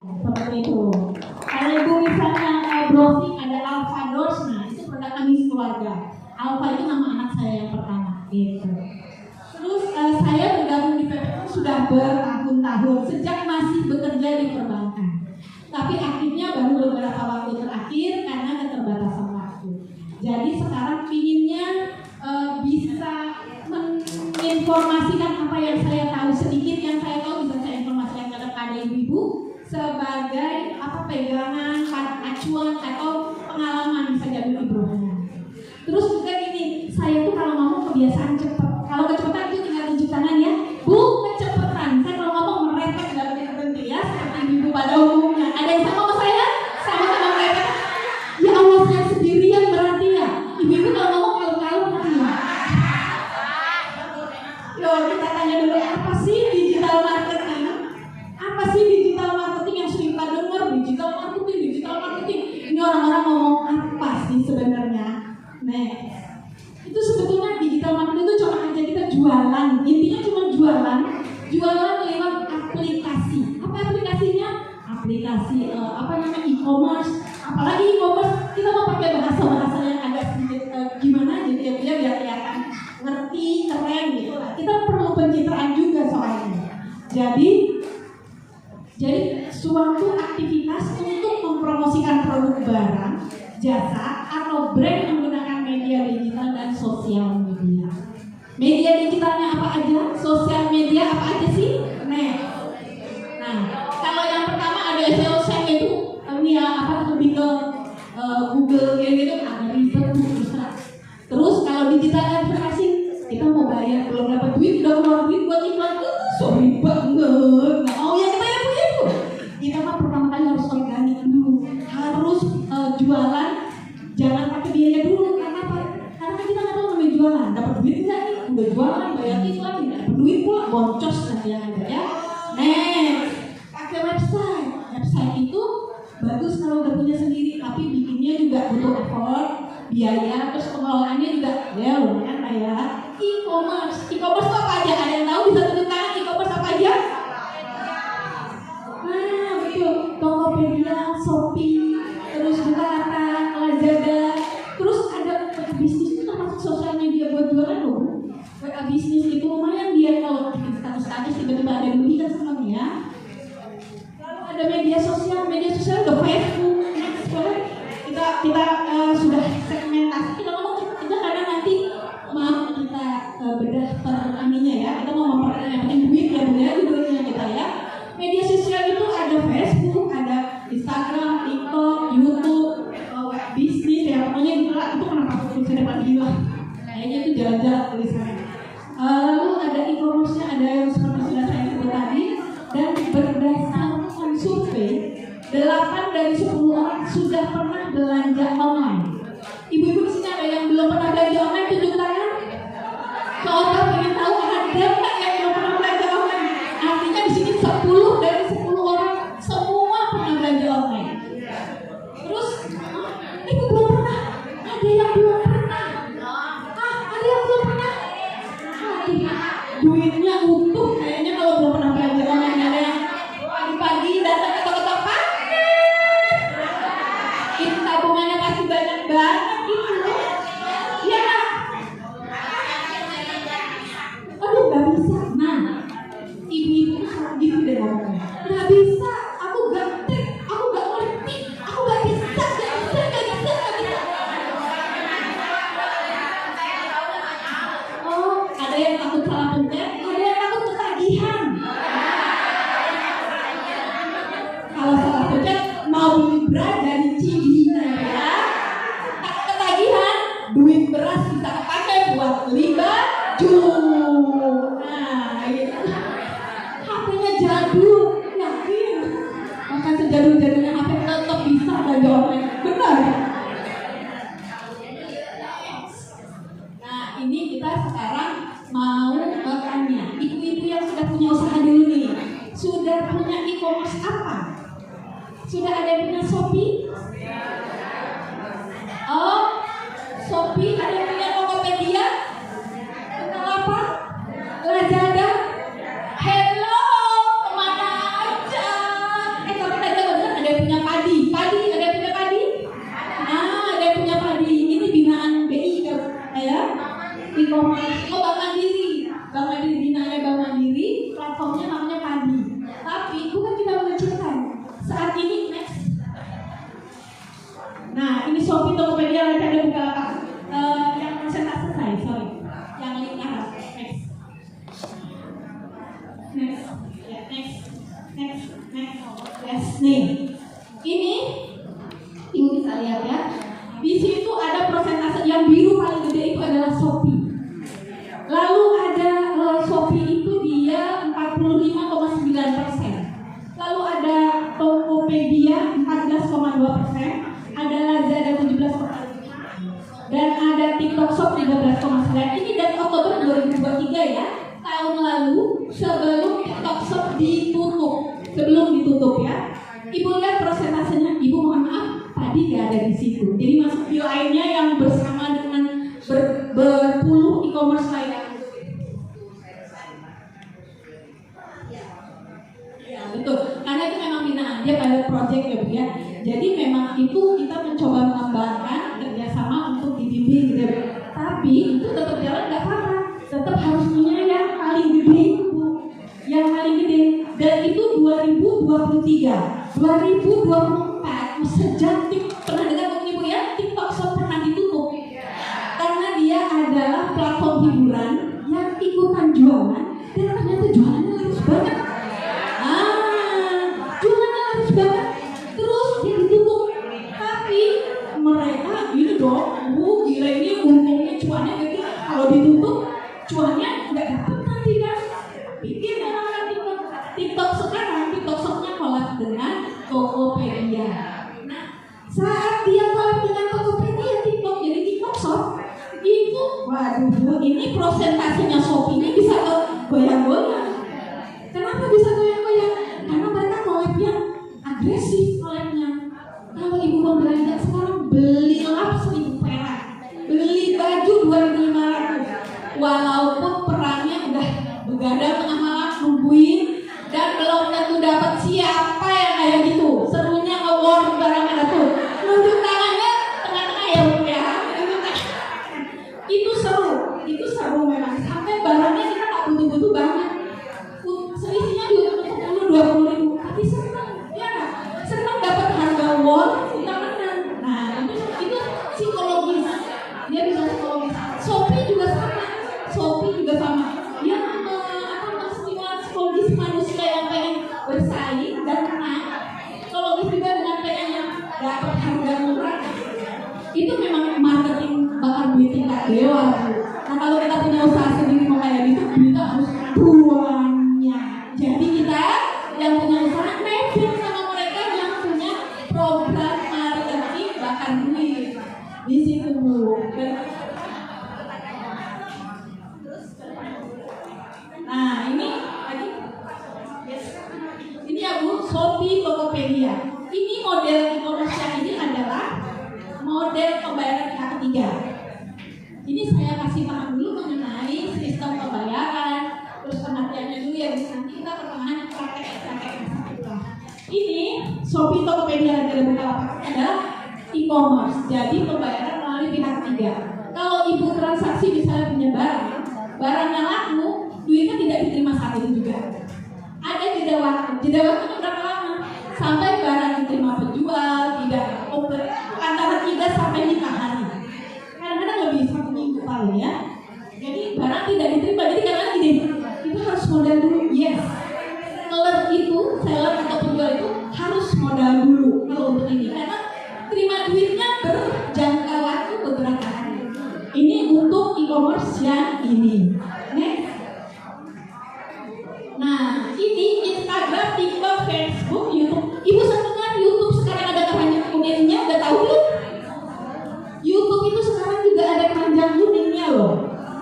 Seperti itu. Kalau ibu misalnya browsing ada Alphadoors, nah itu produk kami keluarga. Alpha itu nama anak saya yang pertama, gitu. Terus saya bergabung di PPU sudah bertahun-tahun sejak masih bekerja di perbankan. Tapi aktifnya baru beberapa waktu terakhir karena keterbatasan waktu. Jadi sekarang pinginnya bisa menginformasikan apa yang saya tahu, sedikit yang saya tahu bisa saya informasikan kepada ibu-ibu sebagai pegangan, acuan atau pengalaman bisa jadi ibu-ibunya. Terus juga gini, saya tuh kalau ngomong kebiasaan cepat. Kalau kecepatan itu tinggal tunjuk tangan ya. Bu, kecepatan. Saya kalau ngomong merepet nggak berhenti ya, seperti ibu pada umumnya. Ada yang sama saya? Sama-sama merepet. Ya Allah, saya sendirian berarti ya. Ibu-ibu kalau ngomong kalau kan ya. Yo, kita tanya dulu, apa sih digital marketing? Apa sih digital marketing yang sering kita dengar? Digital marketing. Ini orang-orang ngomong apa sih sebenarnya? Nah, itu sebetulnya digital marketing itu cuma aja kita jualan. Intinya cuma jualan lewat aplikasi. Apa aplikasinya? Aplikasi e-commerce. Apalagi e-commerce kita mau pakai bahasa yang agak sedikit gimana jadi ya biar kelihatan ngerti, keren gitu lah. Kita perlu pencitraan juga soalnya. Jadi suatu aktivitas untuk mempromosikan produk barang, jasa atau brand menggunakan media digital dan sosial media. Media digitalnya apa aja? Sosial media apa aja sih? Nah, kalau yang pertama ada SEO itu ini ya lebih ke Google gitu ada riset besar. Terus kalau digital advertising kita mau bayar belum dapat duit udah keluar duit buat iklan sorry banget. Nggak mau ya kita ya Bu. Kita mah pertama kali harus organik dulu, harus jualan. Jangan pakai biaya dulu, karena apa? Karena kita nggak tahu namanya jualan, dapat duit nggak nih? Udah jualan, bayar iklan, nggak dapat duit pula, boncos nanti yang ada ya. Pakai website. Website itu bagus kalau udah punya sendiri, tapi bikinnya juga butuh effort, biaya, terus pengelolaannya juga ya lumayan lah ya. E-commerce itu apa aja? Ada yang tahu bisa tunjuk tangan e-commerce apa aja? Nah betul, Tokopedia, Shopee, terus Bukalapak, Lazada, terus ada bisnis itu termasuk sosial media buat jualan loh. WA bisnis itu lumayan dia kalau bikin status tiba-tiba ada yang lebih kan senang ya. Lalu ada media sosial udah Facebook. Kita sudah segmentasi. Kita ngomong kita karena nanti mau kita bedah per ininya ya. Kita mau memperkenalkan yang penting duit ya judulnya kita ya. Media sosial itu ada Facebook, ada Instagram, TikTok, YouTube, web bisnis ya pokoknya itu kenapa tulis depan gila. Kayaknya itu jalan-jalan tulisannya. Lalu ada e-commerce-nya, ada yang seperti sudah saya sebut tadi, dan berdasarkan survei 8 dari 10 orang sudah pernah belanja online. Ibu-ibu di sini ada yang belum pernah belanja online, tunjuk tangan. Kalau pengen tahu ada nggak yang belum pernah belanja online? Artinya di sini 10 dari 10 orang semua pernah belanja online. Terus, ibu belum pernah? Ada yang belum pernah? Ada yang belum pernah? Duitnya utuh kayaknya kalau belum pernah belanja online. Ada yang pagi-pagi datang ke toko-toko pakai. Itu tabungannya pasti banyak banget gitu. Ya. Aduh gak bisa. Nah, ibu-ibu gitu deh ngomongnya. Gak bisa, aku gaptek, aku gak ngerti, aku gak bisa. Oh, ada yang takut salah pencet, ada yang takut ketagihan. Kalau salah pencet, mau beli beras dari Cibina ya. Tak ketagihan, duit beras bisa kepakai buat beli baju. Nah, gitu. HP-nya jadul, yakin. Maka sejadul-jadulnya HP tetap bisa belanja online. Benar. Nah, ini kita sekarang mau bertanya. Ibu-ibu yang sudah punya usaha dulu nih, sudah punya e-commerce apa? Sudah ada yang punya Shopee? Oh, Shopee, ada yang punya Tokopedia? Bukalapak? Lazada? Hello, kemana aja? Tapi tadi Shopee, Tokopedia, Lazada, Bukalapak. Yang presentasi saya, sorry. Yang link atas. Next. Yes, nih. Ini Ibu bisa lihat ya. Di situ ada persentase yang biru paling gede itu adalah Shopee. Lalu ada Shopee itu dia 45,9%. Lalu ada Tokopedia 14,2%, ada Lazada 17,5%, dan ada TikTok Shop 13,9%. Ini dari Oktober 2023 ya. Tahun lalu sebelum TikTok Shop sebelum ditutup ya. Ibu lihat persentasenya, Ibu mohon maaf tadi nggak ada di situ. Jadi masuk di lainnya yang bersama dengan berpuluh e-commerce lainnya. Ya betul, karena itu memang binaan dia pada project ya Bu ya. Jadi memang itu kita mencoba mengembangkan kerjasama untuk dibimbing gitu. Tapi itu tetap jalan nggak apa-apa, tetap harus punya yang paling gede Bu, yang paling gede. Dan itu 2023, 2024 sejak pernah dengar Ibu ya, TikTok Shop pernah ditutup karena dia adalah platform hiburan yang ikutan jualan dan ternyata jualannya laris banget. Jualannya laris banget, terus dia ditutup. Tapi mereka gitu dong, Bu, gila ini untungnya cuannya gitu. Kalau ditutup cuannya nggak dapat nanti kan. Bikin orang TikTok sekarang, TikTok Shop-nya collab dengan Tokopedia. Nah, saat dia collab dengan Tokopedia, TikTok jadi TikTok Shop itu, waduh Bu, ini prosentasenya Shopee-nya bisa goyang-goyang. Kenapa bisa goyang-goyang? Karena mereka collab-nya agresif collab-nya. Kalau Ibu mau belanja sekarang, beli lap 1.000 perak, beli baju 2.500, walaupun perangnya udah begadang tengah malam nungguin dan belum tentu dapat. Siapa yang kayak gitu? Serunya nge-war barangnya tuh, nunjuk tangannya tengah-tengah ya Bu ya. Itu seru memang. Sampai barangnya kita tak butuh-butuh banget. Selisihnya juga 10-20 ribu, tapi senang, ya nggak? Senang dapat harga war, kita menang. Nah itu psikologis. Dia bisa psikologis. Shopee juga sama. Dia menstimulasi psikologis manusia yang pengen bersaing dan menang. Psikologis juga dengan pengennya dapat harga murah. Itu memang marketing bakal duit tingkat dewa. Nah kalau kita punya usaha sendiri mau kayak gitu, duitnya harus banyak. Jadi kita yang punya usaha matching sama mereka yang punya program marketing bakal duit di situ Bu. Nah ini lagi, ini ya Bu, Shopee, Tokopedia. Ini model e-commerce yang ini adalah model pembayaran pihak ketiga. Ini saya kasih paham dulu mengenai sistem pembayaran, terus pengertiannya dulu ya, nanti kita pertengahan praktek. Ini Shopee, Tokopedia, dan Bukalapak adalah e-commerce, jadi pembayaran melalui pihak ketiga. Kalau Ibu transaksi misalnya punya barangnya laku, duitnya tidak diterima saat itu juga. Ada jeda waktunya berapa lama? Sampai barang diterima penjual, tidak antara 3 sampai 5 hari. Kadang-kadang lebih 1 minggu paling ya. Jadi barang tidak diterima, jadi kadang-kadang gini, itu harus modal dulu. Yes, seller atau penjual itu harus modal dulu kalau untuk ini, karena terima duitnya berjangka waktu beberapa hari. Ini untuk e-commerce yang ini. Next. Nah, ini Instagram, TikTok, Facebook, YouTube. Ibu senang YouTube sekarang ada keranjang kuningnya, udah tahu belum? YouTube itu sekarang juga ada keranjang kuningnya loh.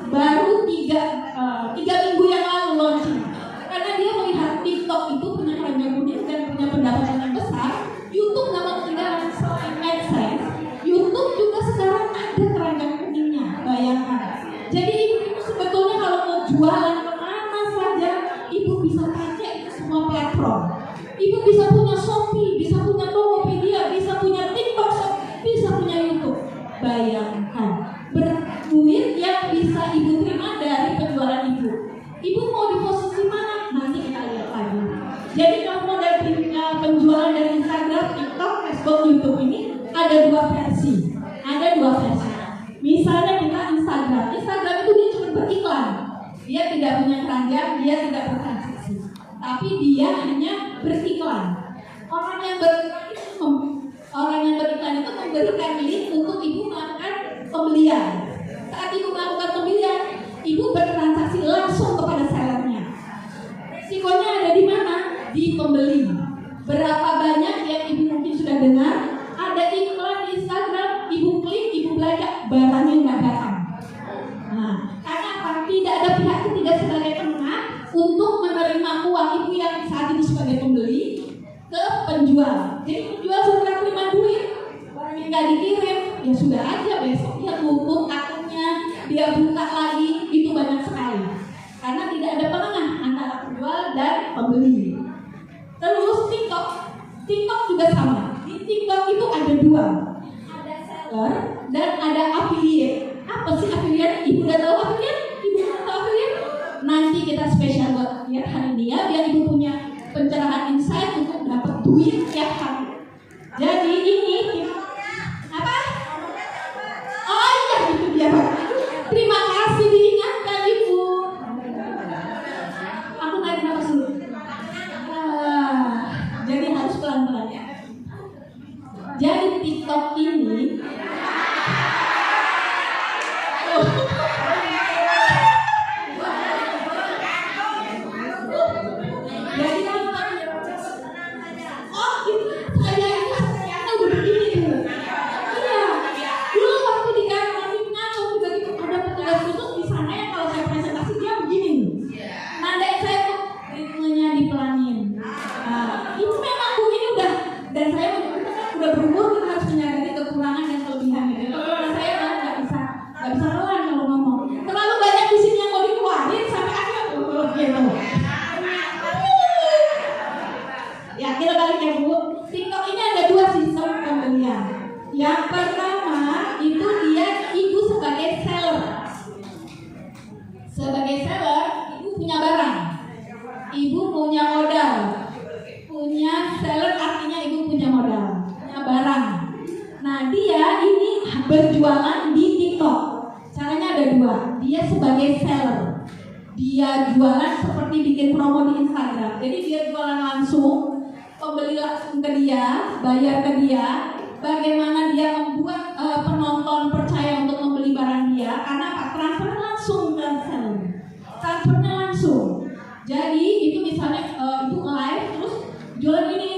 Baru 3 minggu yang lalu launching. Karena dia melihat TikTok itu punya keranjang kuning dan punya pendapatan yang besar. YouTube nggak mau ketinggalan selain AdSense. YouTube juga sekarang ada keranjang kuningnya. Bayangkan. Jadi ibu itu sebetulnya kalau mau jualan kemana saja, ibu bisa pakai itu semua platform. Ibu bisa punya Shopee, bisa punya Tokopedia, bisa punya TikTok Shop, bisa punya YouTube. Bayangkan berduit yang bisa ibu terima dari penjualan ibu. Ibu mau di posisi mana? Nanti kita lihat lagi. Jadi kalau model penjualan dari Instagram, TikTok, Facebook, YouTube ini ada 2 versi. Ada dua versi. Misalnya kita Instagram itu dia cuma beriklan. Dia tidak punya keranjang, dia tidak bertransaksi. Tapi dia hanya beriklan. Orang yang beriklan itu memberikan link untuk ibu melakukan pembelian. Saat ibu melakukan pembelian, ibu bertransaksi langsung kepada sellernya. Risikonya ada di mana? Di pembeli. Berapa banyak yang ibu mungkin sudah dengar? Ada iklan di Instagram, ibu klik, ibu belanja, barangnya nggak datang. Nah, karena apa? Tidak ada pihak ketiga sebagai penengah untuk menerima uang ibu yang saat ini sebagai pembeli ke penjual. Jadi penjual sudah terima duit, barang yang nggak dikirim, ya sudah aja besok dia tutup akunnya, dia buka lagi, itu banyak sekali. Karena tidak ada penengah antara penjual dan pembeli. Terus TikTok juga sama. Di TikTok itu ada dua, ada seller dan ada affiliate. Apa sih affiliate? Ibu udah tahu affiliate? Ibu udah tahu affiliate? Nanti kita spesial buat affiliate hari ini ya, biar ibu punya pencerahan insight untuk dapat duit tiap hari. Jadi ini apa? Oh iya, itu dia Pak. Terima kasih diingatkan ibu. Aku naik nafas dulu. Jadi harus pelan-pelan ya. Jadi TikTok ini berjualan di TikTok. Caranya ada dua. Dia sebagai seller. Dia jualan seperti bikin promo di Instagram. Jadi dia jualan langsung, pembeli langsung ke dia, bayar ke dia. Bagaimana dia membuat penonton percaya untuk membeli barang dia? Karena apa? Transfer langsung ke seller. Transfernya langsung. Jadi itu misalnya itu live terus jualan ini.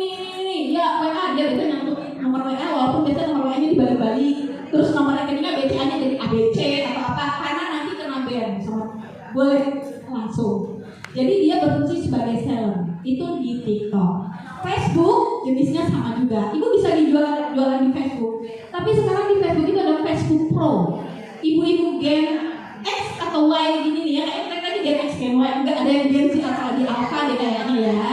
Ya WA dia bisa nyantumin nomor WA walaupun biasanya nomor WA-nya dibalik-balik. Terus nomor rekeningnya BCA-nya jadi ABC atau apa, karena nanti kena ban sama boleh langsung. Jadi dia berfungsi sebagai seller. Itu di TikTok. Facebook jenisnya sama juga. Ibu bisa jualan di Facebook. Tapi sekarang di Facebook itu ada Facebook Pro. Ibu-ibu Gen X atau Y gini nih ya. Kayak tadi Gen X Gen Y, enggak ada yang Gen Z atau di Alpha deh kayaknya ya.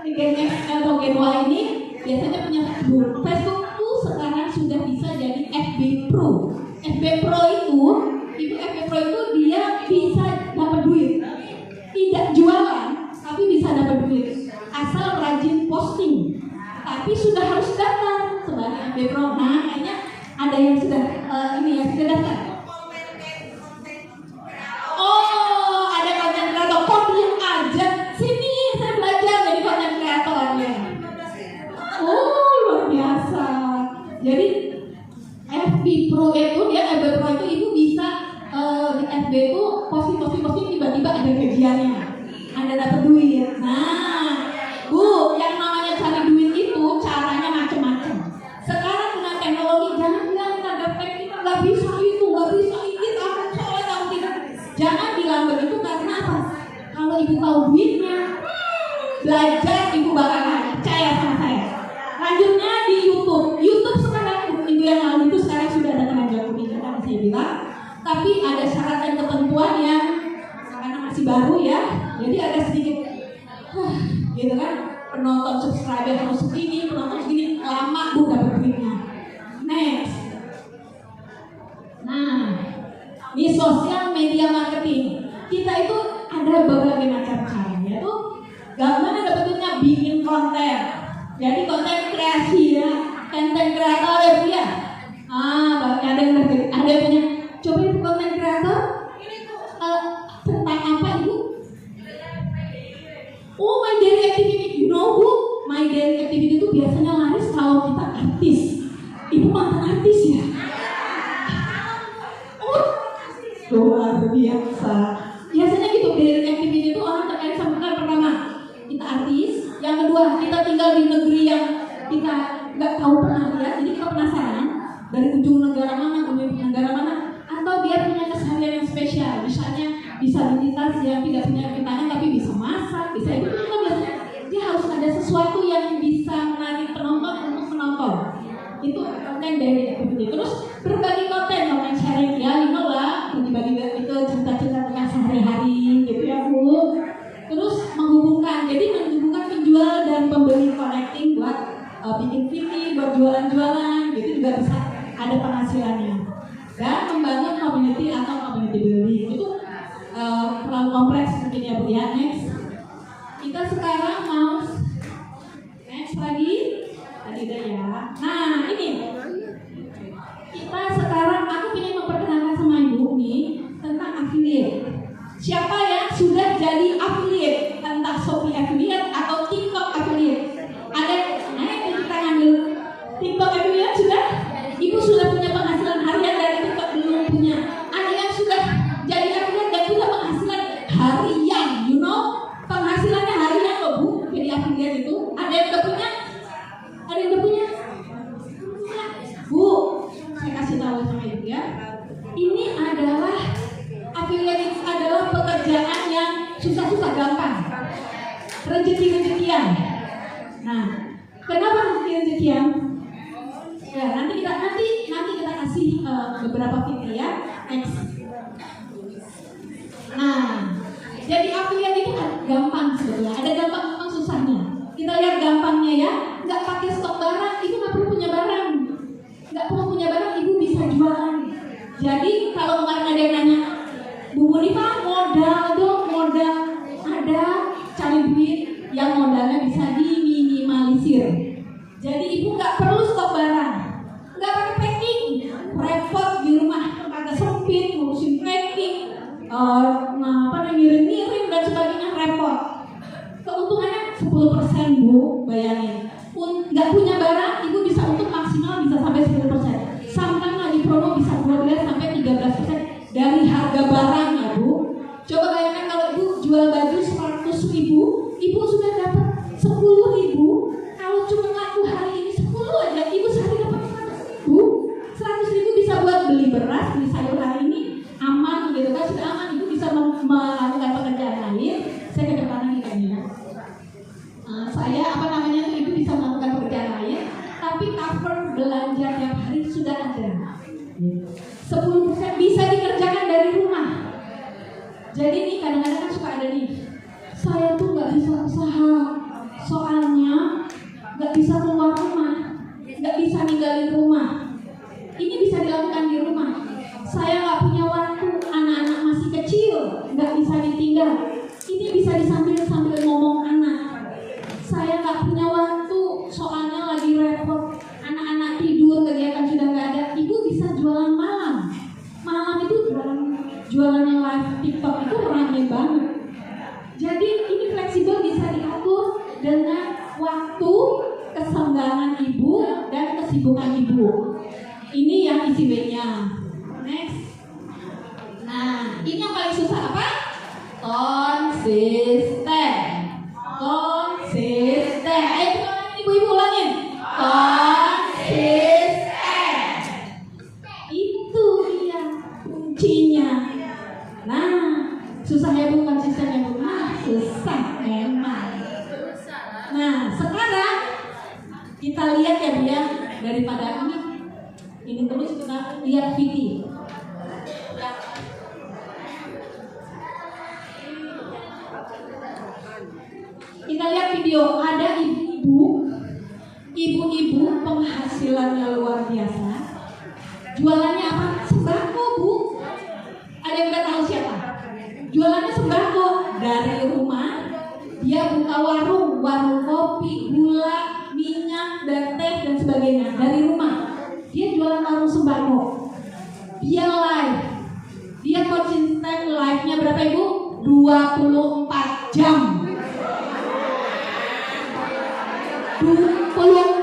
Di Gen X atau Gen Y ini biasanya punya Facebook. Facebook tuh sekarang sudah bisa jadi FB Pro. FB Pro itu, FB Pro itu dia bisa dapat duit. Tidak jualan, tapi bisa dapat duit. Asal rajin posting. Tapi sudah harus daftar sebagai FB Pro. Nah, kayaknya ada yang sudah sudah daftar. Oh, ada konten kreator. Kok diam aja? Sini, saya belajar jadi konten kreatornya. Oh, luar biasa. Jadi FB Pro itu ibu bisa di FB itu posting tiba-tiba ada gajiannya, Anda dapat duit. Nah, Bu, yang namanya cari duit itu caranya macam-macam. Sekarang dengan teknologi jangan bilang kita dapat kita nggak bisa itu, aku soalnya tahu tidak. Jangan bilang begitu karena apa? Kalau ibu tahu duitnya, belajar ibu bakalan percaya sama saya. Lanjutnya di YouTube sekarang minggu yang lalu itu sekarang sudah ada tenaga kuning kan saya bilang, tapi ada syarat dan ketentuan yang karena masih baru ya, jadi ada sedikit gitu kan, penonton subscriber harus segini, penonton segini, lama Bu dapat duitnya. Next, nah di sosial media marketing kita itu ada berbagai macam cara, yaitu gimana dapat duitnya, bikin konten. Jadi konten kreasi ya, konten kreator ya. Bahkan biasanya laris kalau kita artis. Ibu mantan artis ya? Oh, luar biasa. Biasanya gitu, daily activity itu orang terkait sama pertama kita artis, yang kedua kita tinggal di negeri yang kita nggak tahu pernah lihat, jadi kita penasaran dari ujung negara mana, ujung negara mana, atau dia punya keseharian yang spesial, misalnya disabilitas yang tidak punya tangan tapi bisa masak, bisa itu kita biasanya dia harus ada sesuatu yang bisa menarik penonton untuk menonton. Itu konten dari activity. Terus berbagi konten sharing ya, you know lah, berbagi itu cerita-cerita tentang sehari-hari gitu ya Bu. Terus menghubungkan, jadi menghubungkan penjual dan pembeli, connecting buat bikin VT, buat jualan-jualan gitu juga bisa ada penghasilannya. Dan membangun community atau community building itu terlalu kompleks mungkin ya Bu ya. Next, kita sekarang mau next lagi. Tadi udah ya. Nah ini kita sekarang aku ingin memperkenalkan sama Ibu nih tentang affiliate. Siapa yang sudah jadi affiliate, entah Shopee affiliate atau TikTok affiliate? Ada? Nah kita ngambil TikTok affiliate sudah? Ibu sudah punya penghasilan harian dari TikTok? Belum punya. Ada yang sudah jadi affiliate dan juga penghasilan harian, you know? Penghasilannya harian loh Bu, jadi affiliate itu. Ada yang udah punya? Ada yang udah punya? Bu, saya kasih tahu sama Ibu ya. Ini adalah affiliate, adalah pekerjaan yang susah-susah gampang. Rezeki-rezekian. Nah, kenapa rezeki-rezekian? Ya, nanti kita kasih beberapa video ya. Next. Nah, jadi affiliate itu kan gampang sebetulnya. Ada gampang susahnya. Kita lihat gampangnya ya. Nggak pakai stok barang, ibu nggak perlu punya barang. Nggak perlu punya barang, ibu bisa jualan. Jadi kalau kemarin ada yang nanya, Bu Munifah modal dong, modal ada, cari duit yang modalnya bisa diminimalisir. Jadi ibu nggak perlu stok barang, nggak pakai packing, repot di rumah, agak sempit, ngurusin packing, ngirim-ngirim dan sebagainya, repot. Keuntungannya 10% Bu, bayangin. Nggak punya barang, ibu bisa untung maksimal bisa sampai 10%. Sampai lagi promo bisa 12 sampai 13% dari harga barang ya Bu. Coba bayangkan kalau ibu jual baju 100.000, ibu sudah dapat 10.000. Kalau cuma laku hari ini 10 aja, ibu sehari dapat 100.000. 100.000 bisa buat beli beras, beli sayur hari ini, aman gitu kan, sudah aman. Ibu bisa melakukan pekerjaan lain. Saya ke depan lagi kayaknya. Ibu bisa melakukan pekerjaan lain, tapi cover belanja tiap hari sudah ada. 10% bisa dikerjakan dari rumah. Jadi nih kadang-kadang kan suka ada nih, saya tuh nggak bisa usaha, soalnya nggak bisa keluar rumah, nggak bisa ninggalin rumah. Ini bisa dilakukan di rumah. Saya nggak punya waktu, anak-anak masih kecil, nggak bisa ditinggal. Ini bisa sambil ngomong anak. Saya nggak punya waktu, soalnya lagi repot, anak-anak tidur, kegiatan sudah nggak ada. Ibu bisa jualan malam. Malam itu jualannya live TikTok itu ramai banget. Jadi ini fleksibel, bisa diatur dengan waktu, kesenggangan ibu dan kesibukan ibu. Ini yang isi B-nya. Next. Nah, ini yang paling susah apa? Konsisten. Konsisten. Ayo ibu-ibu ulangin. Konsisten. Itu dia kuncinya. Nah, susah ya Bu, konsisten ya Bu. Nah, susah memang. Nah, sekarang kita lihat ya Bu ya, daripada ini terus kita lihat video. Kita lihat video, ada ibu-ibu penghasilannya luar biasa. Jualannya apa? Sembako Bu. Ada yang udah tahu siapa? Jualannya sembako dari rumah. Dia buka warung kopi, gula, minyak, dan teh dan sebagainya dari rumah. Dia jualan warung sembako. Dia live. Dia konsisten live-nya berapa Ibu? 24 jam. 24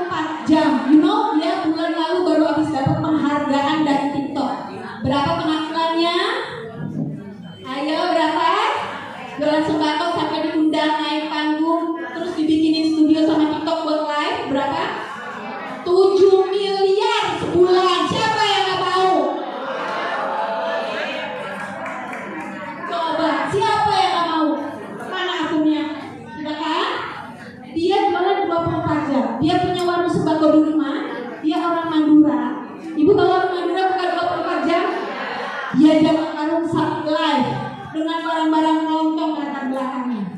7 miliar sebulan. Siapa yang nggak mau? Coba, siapa yang nggak mau? Mana akunnya? Sudah kan? Dia jualan 24 jam. Dia punya warung sembako di rumah. Dia orang Madura. Ibu tahu orang Madura bukan 24 jam? Dia jalan karung supply dengan barang-barang lontong latar belakangnya.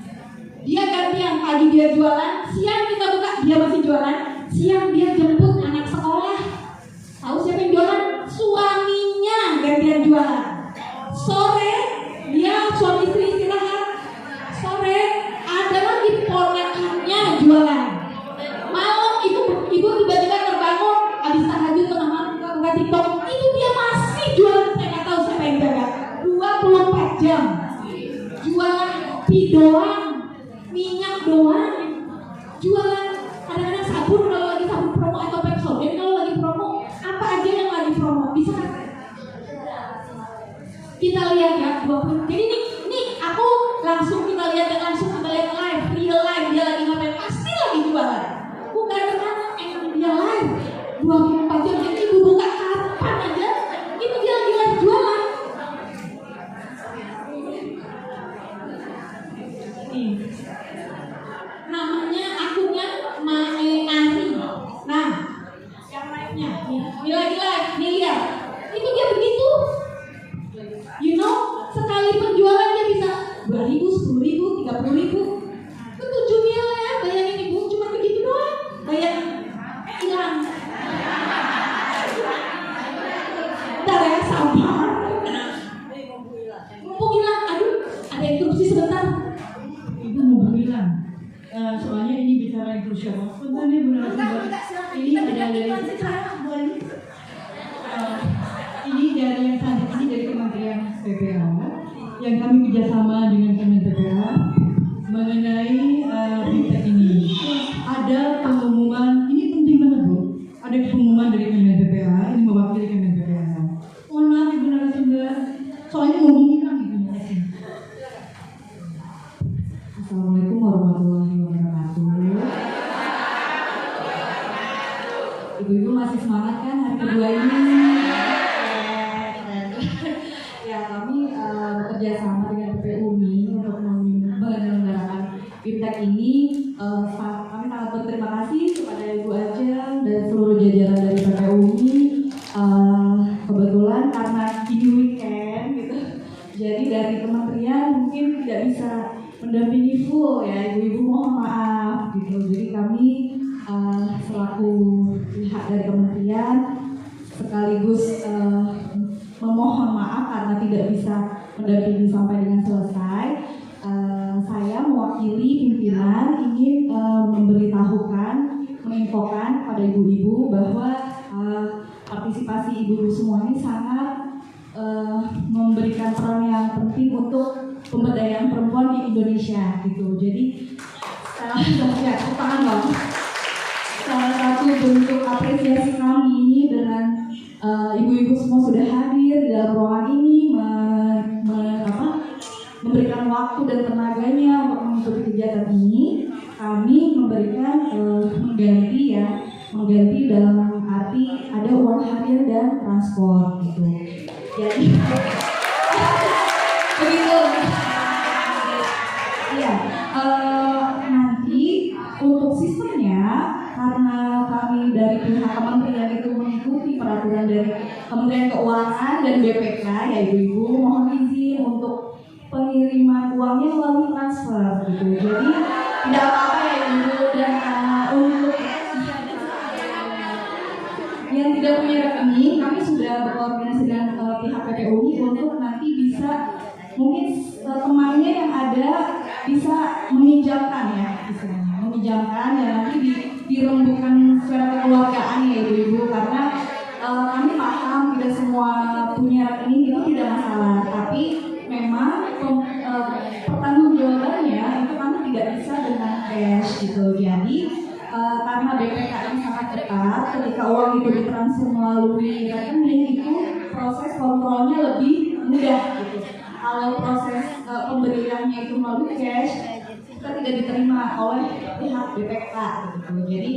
Dia gantian, pagi dia jualan, siang kita buka, dia masih jualan, siang dia jemput anak sekolah. Tahu siapa yang jualan? Suaminya gantian jualan. Sore dia suami istri istirahat. Sore ada lagi ponakannya jualan. Malam ibu tiba-tiba terbangun habis tahajud tengah malam buka TikTok, itu dia masih jualan. Saya nggak tahu siapa yang jaga. 24 jam jualan kopi doang, minyak doang, jualan kadang-kadang sabun kalau lagi sabun promo atau Pepsodent kalau lagi promo, apa aja yang lagi promo bisa kita lihat ya. Jadi ini aku langsung kita lihat live, real live dia lagi ngapain, pasti lagi jualan, bukan karena emang dia live 24 jam. Jadi ibu buka kapan aja itu dia lagi live jualan. Namanya akunnya Mae-Ari. Nah, yang lainnya ini lagi live, nih lihat. Itu dia begitu. You know, sekali penjualan dia bisa 2.000, 10.000, 30.000. Itu 7 miliar, bayangin ibu, cuma begitu doang. Bayangin, hilang. Bentar ya, sabar. Mau hilang, aduh, ada interupsi sebentar. Ibu mau bilang, soalnya ini bicara inklusi apa? Sebentar nih Bu Narasumber, ini ada dari ini dari yang tadi ini dari Kementerian PPA yang kami kerjasama dengan Kementerian PPA mengenai BIMTEK ini. Ada pengumuman, ini penting banget Bu. Ada pengumuman dari Kementerian PPA, ini mewakili Kementerian PPA. Mohon maaf Ibu Narasumber, soalnya mau bilang gitu. Assalamualaikum warahmatullahi wabarakatuh. Ibu-ibu masih semangat kan hari kedua ini? Ya, kami bekerja sama dengan PPUMI untuk menyelenggarakan BIMTEK ini. Kami sangat berterima kasih kepada Ibu Ajeng dan seluruh jajaran dari PPUMI. Kebetulan karena ini weekend gitu, jadi dari kementerian mungkin tidak bisa mendampingi full ya, ibu-ibu mohon maaf gitu. Jadi kami selaku pihak dari kementerian sekaligus memohon maaf karena tidak bisa mendampingi sampai dengan selesai. Saya mewakili pimpinan ingin menginfokan pada ibu-ibu bahwa partisipasi ibu-ibu semua ini sangat memberikan peran yang penting untuk pemberdayaan perempuan di Indonesia gitu. Jadi salah satu bentuk apresiasi kami dengan ibu-ibu semua sudah hadir di dalam ruangan ini memberikan waktu dan tenaganya untuk mengikuti kegiatan ini. Kami memberikan mengganti dalam arti ada uang harian dan transport gitu. Jadi begitu. Iya, nanti untuk sistemnya karena kami dari pihak kementerian itu mengikuti peraturan dari Kementerian Keuangan dan BPK ya ibu-ibu, mohon izin untuk pengiriman uangnya melalui transfer gitu. Jadi tidak apa-apa ya ibu, dan untuk yang tidak punya rekening kami sudah berkoordinasi dengan pihak PPUMI untuk nanti bisa mungkin temannya yang ada bisa meminjamkan ya, meminjamkan dan nanti dirembukan secara kekeluargaan ya ibu-ibu, karena kami paham tidak semua punya rekening itu tidak masalah, tapi memang pertanggungjawabannya itu kami tidak bisa dengan cash gitu. Jadi karena BPK ini sangat ketat, ketika uang itu ditransfer melalui rekening itu proses kontrolnya lebih mudah gitu. Kalau proses pemberiannya itu melalui cash, kita tidak diterima oleh pihak BPK gitu. Jadi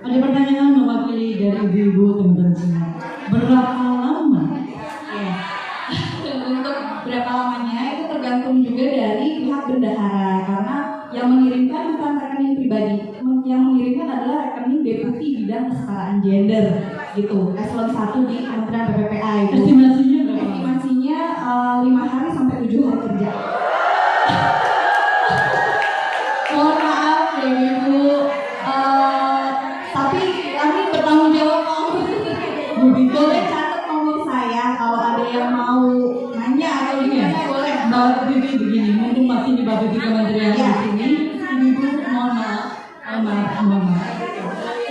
ada pertanyaan mewakili dari ibu-ibu teman-teman semua. Berapa lama? Ya. Untuk berapa lamanya itu tergantung juga dari pihak bendahara, karena yang mengirimkan bukan rekening pribadi, yang mengirimkan adalah rekening Deputi Bidang Kesetaraan Gender gitu, eselon 1 di Kementerian PPPA itu. Estimasinya berapa? Estimasinya 5 hari sampai 7 hari kerja. Mohon maaf ya Ibu, tapi kami bertanggung jawab kok. Boleh catat nomor saya kalau ada yang mau nanya atau gimana boleh. Mbak Bibi begini, mumpung masih di Mbak Bibi Kementerian Ya. di sini, ibu mohon maaf.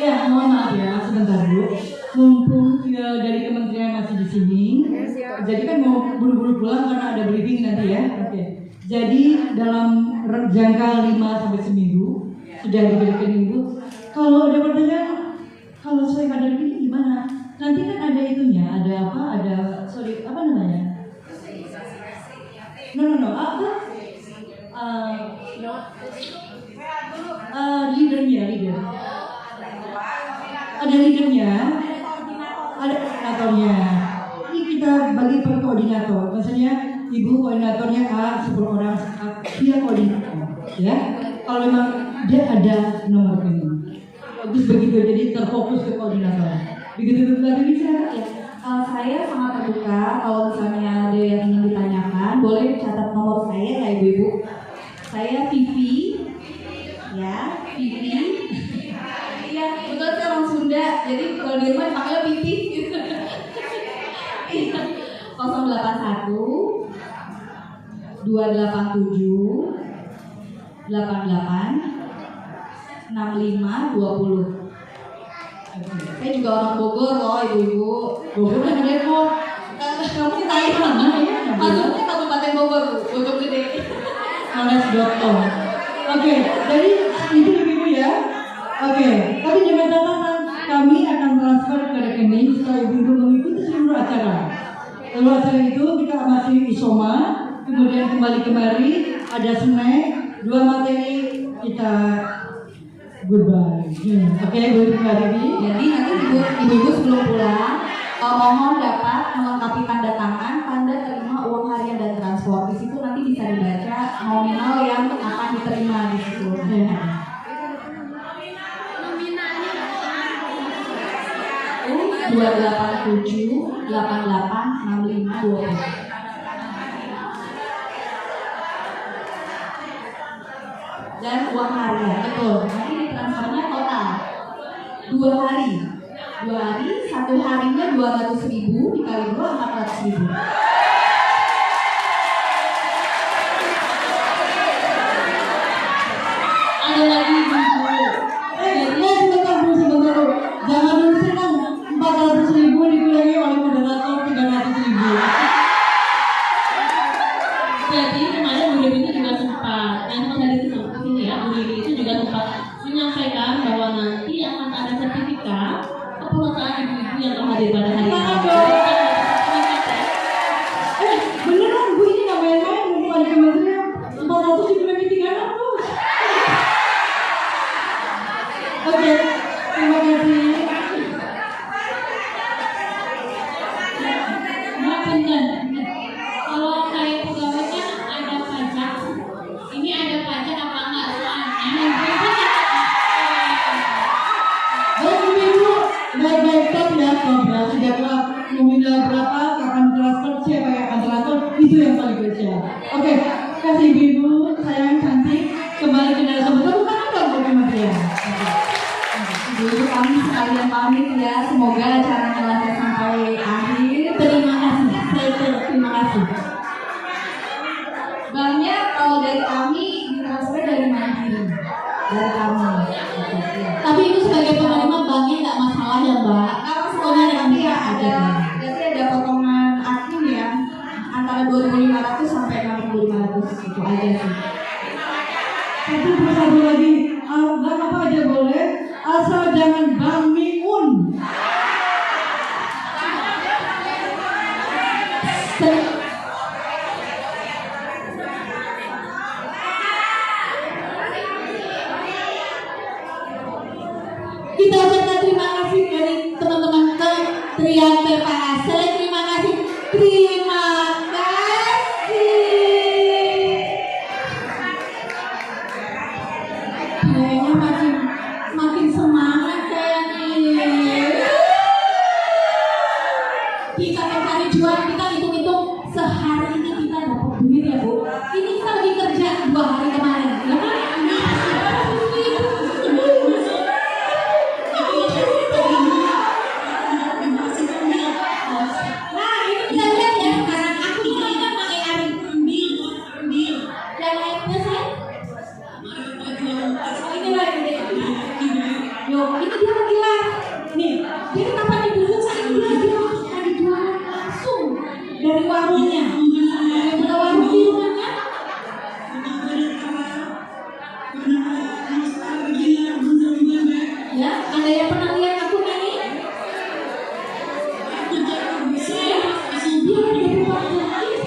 Ya, mohon maaf ya, sebentar Bu. Mumpung dari kementerian masih di sini, jadi kan mau buru-buru pulang karena ada briefing nanti ya. Oke. Jadi dalam jangka 5 sampai seminggu sudah diberikan Ibu. Kalau ada pertanyaan, kalau saya kadang ini gimana? Nanti kan ada itunya, ada apa? Apa namanya? No. Apa? Leader. Ada leadernya, ada koordinatornya. Ini kita bagi per koordinator. Maksudnya ibu koordinatornya A, 10 orang, dia koordinator. Ya, kalau memang dia ada nomor ini. Bagus begitu, jadi terfokus ke koordinator. Begitu bisa ya. Saya sangat terbuka kalau misalnya ada yang ingin ditanyakan, boleh catat nomor saya ya ibu-ibu. Saya Vivi, ya Vivi. Iya betul, saya orang Sunda, jadi kalau di rumah dipanggil Vivi. 081 287 88 65 20. Saya juga orang Bogor loh ibu-ibu. Bogor kan Depok. Kamu ditanyain mana ya? Maksudnya Kabupaten Bogor, Bogor Gede. Moles.com. Oke, jadi itu ibu ya. Oke, tapi jangan catatan, kami akan transfer ke rekening setelah ibu mengikuti seluruh acara. Lalu acara itu kita masih isoma, kemudian kembali kemari, ada snack, 2 materi kita goodbye. Oke, Bu Dewi. Jadi nanti ibu-ibu sebelum pulang mohon dapat melengkapi tanda tangan, tanda terima uang harian dan transport. Di situ nanti bisa dibaca nominal yang akan diterima di situ. Nominalnya 287 88 65 20. Dan uang harian, betul. Nanti ditransfernya total 2 hari. 1 harinya 200.000 dikali 2 400.000. ada lagi ibu. Sebentar. Jangan dulu senang. 400.000 dikurangi oleh moderator 300.000. Jadi kemarin Bu Dewi itu juga sempat, memang dari sini ya, Bu Dewi itu juga sempat menyampaikan bahwa nanti akan ada sertifikat kepesertaan ibu-ibu yang telah hadir pada hari ini. Beneran Bu, ini nggak main-main. Bukan kementerian 400 dikurangi 300. Oke, terima kasih. Mbak Punten, kalau kayak pegawai kan ada pajak, ini ada pajak apa enggak soalnya? Baik ibu, baik-baik top ya, sudah kelar nominal berapa, kapan transfer, siapa yang akan transfer, itu yang paling krusial. Oke, kasih ibu, sayang cantik, kembali ke dalam bukan apa Bu Kementerian. Ibu kami sekalian pamit ya, semoga acaranya lancar sampai akhir. Terima kasih, terima kasih. Banknya kalau dari kami ditransfer dari Mandiri, dari kami. Tapi itu sebagai penerima banknya nggak masalah ya Mbak? Nggak masalah, nanti ya ada potongan admin ya, antara 2.500 sampai 6.500 itu aja sih. Satu lagi, bank apa aja boleh, asal jangan Bank Miun. Kita kita mencari jual, kita hitung-hitung sehari ini kita dapat duit ya Bu. Ini kita lagi kerja 2 hari kemarin, ya kan? Nah ini kita lihat ya sekarang aku mulai kan pakai Ari. Yang lainnya saya. Ini lagi deh. Yuk, ini dia lagi live. Nih, jadi kapan dibuka ini lagi jualan langsung dari warungnya. Yang punya warung di rumahnya. Ya, ada yang pernah lihat akun ini? Dia lagi buka lagi.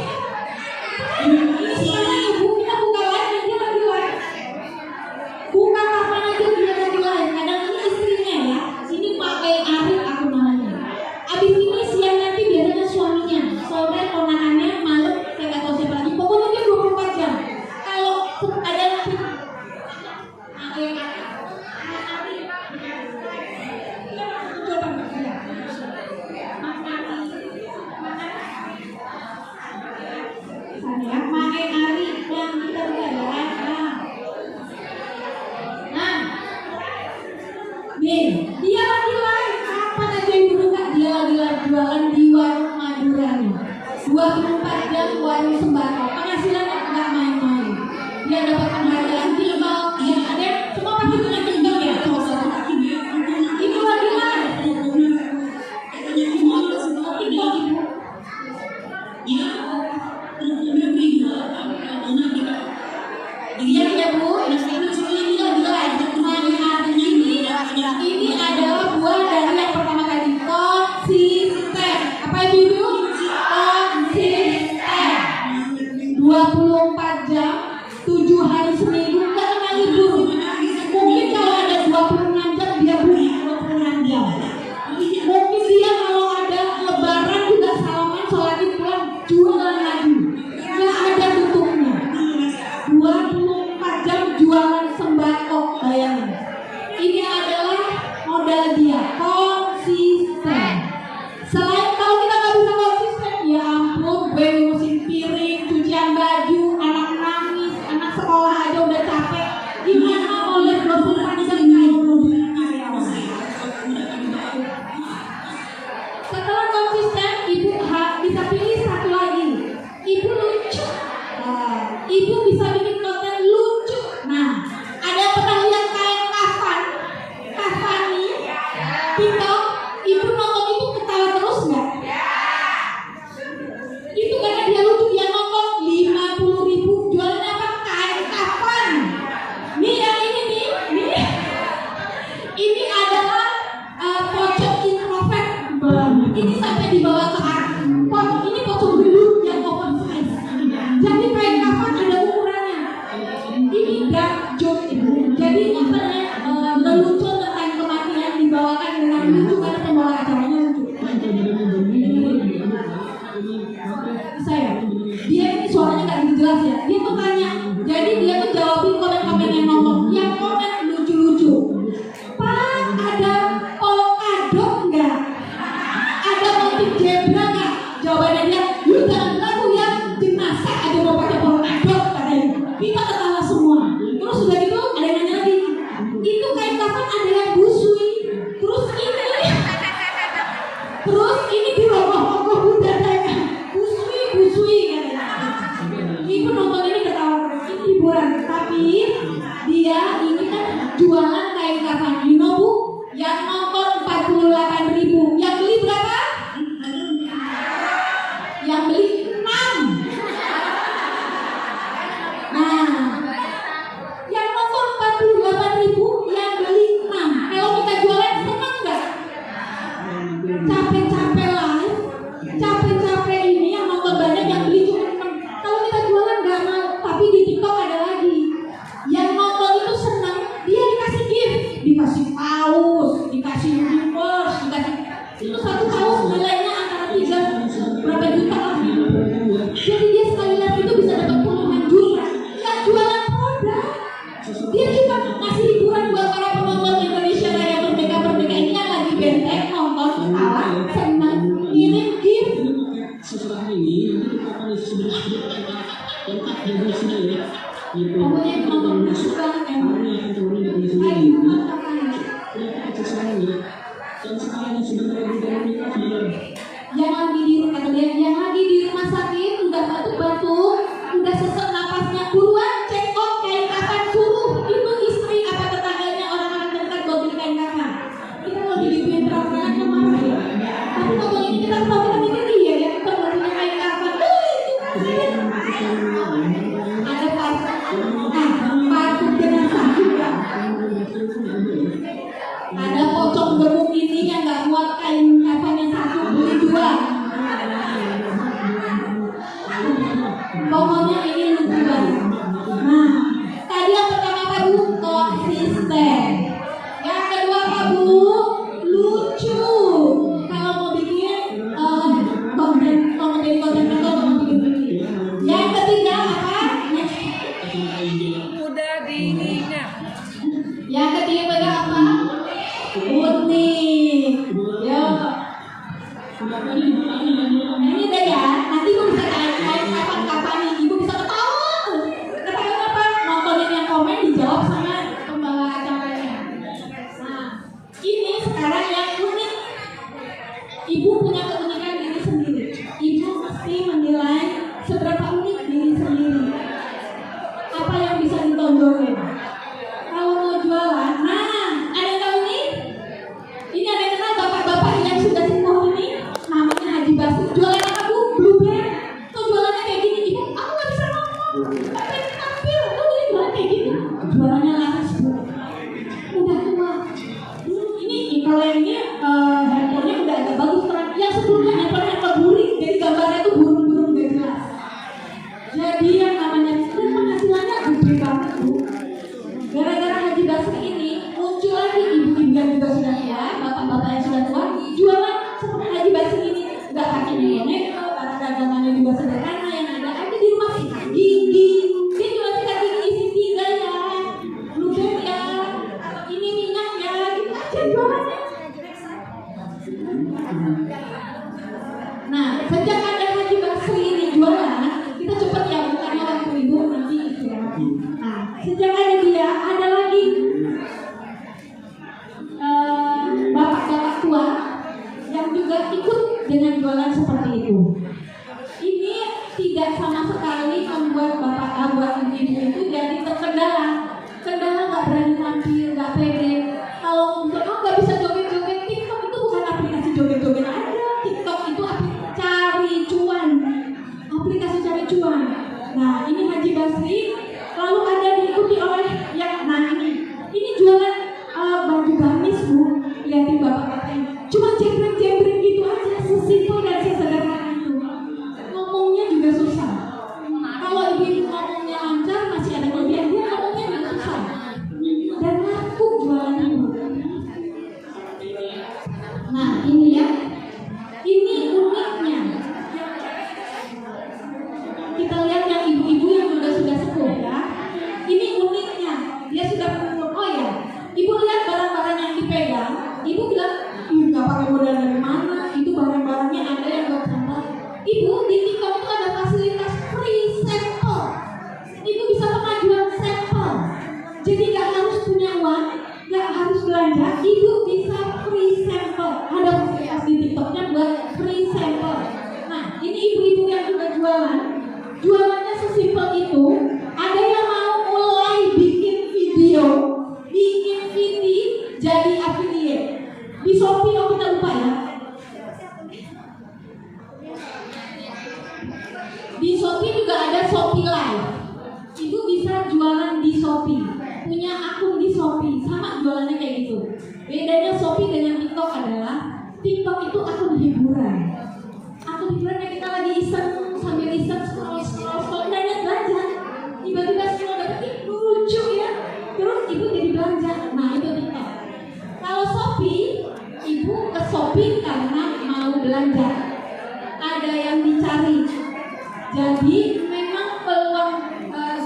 Ini sekarang ibu kita buka live dan dia lagi live. Buka kapan aja dia lagi live. Kadang ini istrinya ya. Ini pakai Ari aku namanya. Abis ini siang nanti biasanya suaminya, sore ponakannya, malam saya nggak tahu siapa lagi. Pokoknya dia 24 jam. Kalau ada pakai Ari yang kita lihat. Nah, nih dia lagi live. Kapan aja ibu buka dia lagi live jualan di warung Madura nih. 24 jam warung sembako. Penghasilannya nggak main-main. Dia dapat penghargaan TikTok. Ya ada semua pasti punya TikTok ya. Itu lagi live. TikTok ibu. Iya ya Bu, ini adalah buah dari yang pertama kali konsisten. Apa itu Ibu? Konsisten. 24 jam, 7 hari seminggu, nggak kena libur. Mungkin kalau ada 26 jam dia buka 26 jam. Mungkin dia kalau ada lebaran juga salaman, sholat Id pulang jualan lagi. Nggak ada tutupnya. 24 jam jualan sembako, bayangin. Ini adalah modal dia, konsisten. Selain kalau kita nggak bisa konsisten, ya ampun, gue ngurusin piring, cucian baju, anak nangis, anak sekolah aja udah capek. Gimana mau lihat 24 jam kayak karyawan? Setelah konsisten, ibu bisa pilih satu lagi. Ibu lucu. Ibu bisa bikin konten lucu. Nah, ada pernah lihat kain kafan? Kafan nih, TikTok. Ibu nonton itu ketawa terus nggak? Itu karena dia lucu, dia nonton 50.000 jualan apa? Kain kafan. Nih yang ini nih. Ini adalah pocong introvert. Ini sampai dibawa ke arah. Ini pocong gendut yang oversize. Jadi kain kafan ada ukurannya. Ini dark joke ibu. Jadi apa namanya lelucon tentang kematian dibawakan dengan lucu karena pembawa acaranya lucu. Saya, dia ini suaranya nggak gitu jelas ya. Dia tuh tanya, jadi dia tuh jawabin komen-komen yang nonton. Yang komen lucu-lucu. Pak, ada polkadot nggak? Ada motif zebra nggak? Jawabannya dia, lu jangan ragu ya, jenazah aja mau pakai polkadot katanya. Kita ketawa semua. Terus udah gitu ada yang nanya lagi, itu kain kafan ada yang busui. Terus ini dirogoh-rogoh budadanya. Busui katanya. Ibu nonton ini ketawa terus. Ini hiburan. Tapi dia ini kan jualan kain kafan. You know Bu? Yang nonton 48.000. Yang beli berapa? Yang beli 6. Nah, yang nonton 48.000, yang beli 6. Kalau kita jualan senang nggak? Capek-capek live, capek-capek ini yang nonton banyak, yang beli cuma 6. Kalau kita jualan nggak mau, tapi di TikTok ada lagi. Yang nonton itu senang, dia dikasih gift, dikasih paus, dikasih universe, dikasih itu satu paus nilainya antara 3 berapa juta lah. Jadi dia sekali live itu bisa dapat puluhan juta. Nggak jualan produk, dia cuma ngasih hiburan buat para penonton Indonesia Raya Merdeka ini yang lagi benteng nonton ketawa senang, ngirim gift Pokoknya nonton suka emang. Yang lagi di rumah sakit udah batuk-batuk, udah sesak napasnya, buruan cek kok kain kafan, suruh ibu istri apa tetangganya orang-orang terdekat buat beli kain kafan. Kita mau dibikin perasaan kemana ya? Tapi kalau ini kita tahu kita mikir iya ya kita mau punya kain kafan. Ada parfum jenazah juga. Ada pocong gemuk ini yang nggak muat kain kafan yang satu beli dua. Pokoknya ini lucu banget. Nah, tadi yang pertama apa Bu? Konsisten. Yang kedua apa Bu? Lucu. Kalau mau bikin konten, kalau mau jadi konten kreator, mau bikin. Yang ketiga apa? Mudah diingat. Yang ketiga apa? Unik. Yo. Ini udah ya. Nanti ibu bisa kapan nih. Ibu bisa ketawa. Ketawa apa? Nontonin yang komen dijawab sama pembawa acaranya. Nah, ini sekarang yang unik. Ibu punya keunikan diri sendiri. Ibu mesti menilai seberapa unik diri sendiri. Apa yang bisa ditonjolin? Kalau mau jualan, nah, ada yang tahu nih? Ini ada yang kenal bapak-bapak yang sudah sepuh ini? Namanya Haji Basri. Jualan apa Bu? Blueberry. Tuh jualannya kayak gini. Ibu, aku gak bisa ngomong. Tapi tampil. Tuh ini jualan kayak gini. Jualannya laris Bu. Udah tua. Ini kalau yang ini handphonenya udah agak bagus terang. Yang sebelumnya handphone burik. Jadi gambarnya tuh burung-burung gak jelas. Jadi yang namanya dan penghasilannya gede banget Bu. Gara-gara Haji Basri ini muncul lagi ibu-ibu yang juga sudah tua, bapak-bapak yang sudah tua, jualan seperti Haji Basri ini. Nggak pakai neko-neko, barang dagangannya juga sederhana, yang ada di rumah sikat gigi. Dia jual sikat gigi isi 3 ya, blueberry ya, ini minyak ya, gitu aja jualannya. Nah, sejak ada Haji Basri ini jualan, kita cepet ya bukannya waktu ibu nanti istirahat. Nah, sejak ada dia, ada lagi bapak-bapak tua yang juga ikut dengan jualan seperti itu. Ini tidak sama sekali membuat buat ibu itu jadi terkendala. Kendala nggak berani tampil, nggak pede. Kalau nggak bisa joget-joget, TikTok itu bukan aplikasi joget-joget aja. TikTok itu cari cuan, aplikasi cari cuan. Nah, ini Haji Basri. Lalu ada diikuti oleh yang, nah ini jualan baju gamis Bu. Lihatin bapak-bapak cuma jembreng-jembreng gitu aja, sesimpel dan sesederhana itu. Ngomongnya juga susah. Kalau ibu ngomongnya lancar masih ada kelebihan, dia ngomongnya juga susah. Dan laku jualannya Bu. Nah ini ya, ini uniknya. Kita lihat yang ibu-ibu yang sudah sepuh ya. Ini uniknya, dia sudah berumur. Oh ya, ibu lihat barang-barang yang dipegang. Ibu bilang, nggak pakai modal dari mana? Itu barang-barangnya ada yang buat sampel. Ibu di TikTok itu ada fasilitas free sampel. Ibu bisa pengajuan sampel. Jadi nggak harus punya uang, nggak harus belanja. Ibu bisa free sampel. Ada fasilitas di TikToknya buat free sampel. Nah, ini ibu-ibu yang sudah jualan. Jualannya sesimpel itu. Ada yang mau mulai bikin video, jadi affiliate. Di Shopee kita lupa ya. Di Shopee juga ada Shopee Live. Ibu bisa jualan di Shopee, punya akun di Shopee, sama jualannya kayak gitu. Bedanya Shopee dengan TikTok adalah TikTok itu akun hiburan. Akun hiburan yang kita lagi iseng sambil iseng scroll, banyak belanja. Tiba-tiba scroll dapet lucu ya. Terus ibu jadi belanja. Nah itu TikTok. Kalau Shopee, ibu ke Shopee karena mau belanja. Ada yang dicari. Jadi memang peluang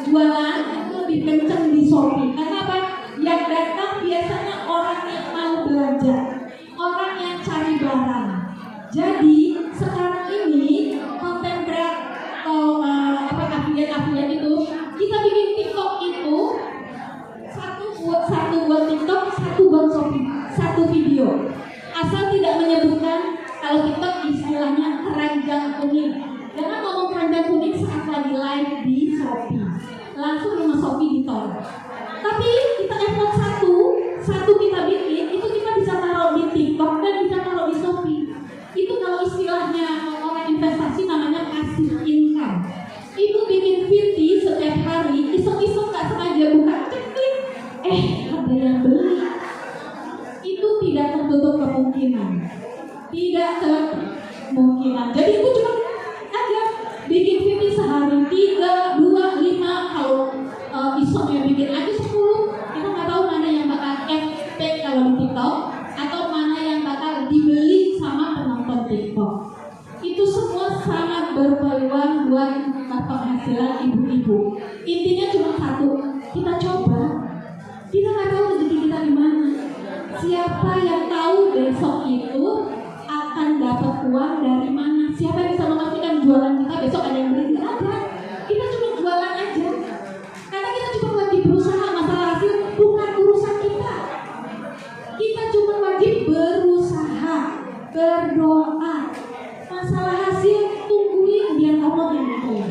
jualan itu lebih kencang di Shopee. Karena apa? Yang datang biasanya orang yang mau belanja, orang yang cari barang. Jadi sekarang ini konten kreator Kalau TikTok istilahnya keranjang kuning. Jangan ngomong keranjang kuning saat lagi live di Shopee. Langsung rumah Shopee ditolak. Tapi kita effort satu kita bikin, itu kita bisa taruh di TikTok dan bisa taruh di Shopee. Itu kalau istilahnya orang investasi namanya passive income. Ibu bikin VT setiap hari, iseng-iseng nggak sengaja buka, klik, ada yang beli. Itu tidak tertutup kemungkinan. Tidak kemungkinan. Jadi ibu cuma aja bikin VT sehari 3, 2, 5. Kalau iseng ya bikin aja 10. Kita nggak tahu mana yang bakal FP kalau di TikTok atau mana yang bakal dibeli sama penonton TikTok. Itu semua sangat berpeluang buat penghasilan ibu-ibu. Intinya cuma satu, kita coba. Kita nggak tahu rezeki kita di mana. Siapa yang tahu besok itu akan dapat uang dari mana? Siapa yang bisa memastikan jualan kita besok ada yang beli? Nggak ada. Kita cuma jualan aja. Karena kita cuma wajib berusaha. Masalah hasil bukan urusan kita. Kita cuma wajib berusaha, berdoa. Masalah hasil tungguin biar Allah yang nentuin.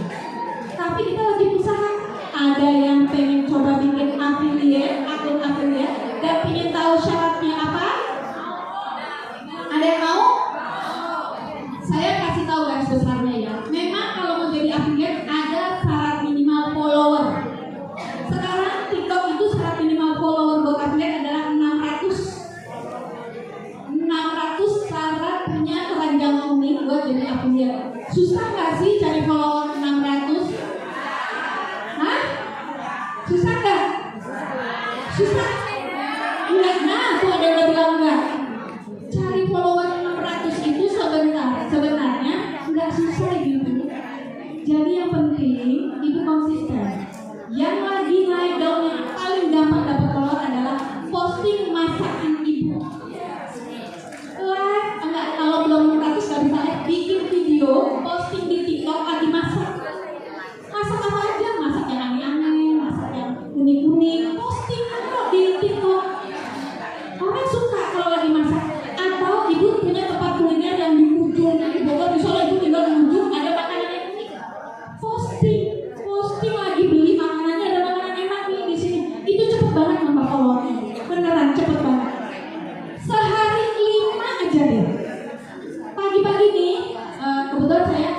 Tapi kita wajib usaha. Ada yang pengen coba bikin affiliate, akun affiliate, dan pengen tahu syaratnya apa? Ada yang mau? Saya kasih tahu garis besarnya ya. Memang kalau mau jadi affiliate ada syarat minimal follower. Sekarang TikTok itu syarat minimal follower buat affiliate adalah 600 syarat punya keranjang kuning buat jadi affiliate. Susah nggak sih cari follower 600? Hah? Susah nggak? Susah? Enggak, nah tuh ada yang bilang enggak. Cari follower 600 itu sebenarnya nggak susah gitu. Jadi yang penting ibu konsisten. Yang lagi naik daun yang paling gampang dapat follower adalah posting masakan ibu. Live, enggak, kalau belum 600 nggak bisa live, bikin video, posting di TikTok lagi masak. Masak apa aja, masak yang aneh-aneh, masak yang unik-unik, posting kok di TikTok. Orang suka kalau lagi masak. Atau ibu punya tempat kuliner yang di ujung di Bogor, misalnya ibu tinggal di ujung ada makanan yang unik. Posting lagi beli makanannya, ada makanan enak nih di sini. Itu cepet banget nambah followernya. Beneran cepet banget. Sehari 5 aja deh. Pagi-pagi nih, kebetulan saya,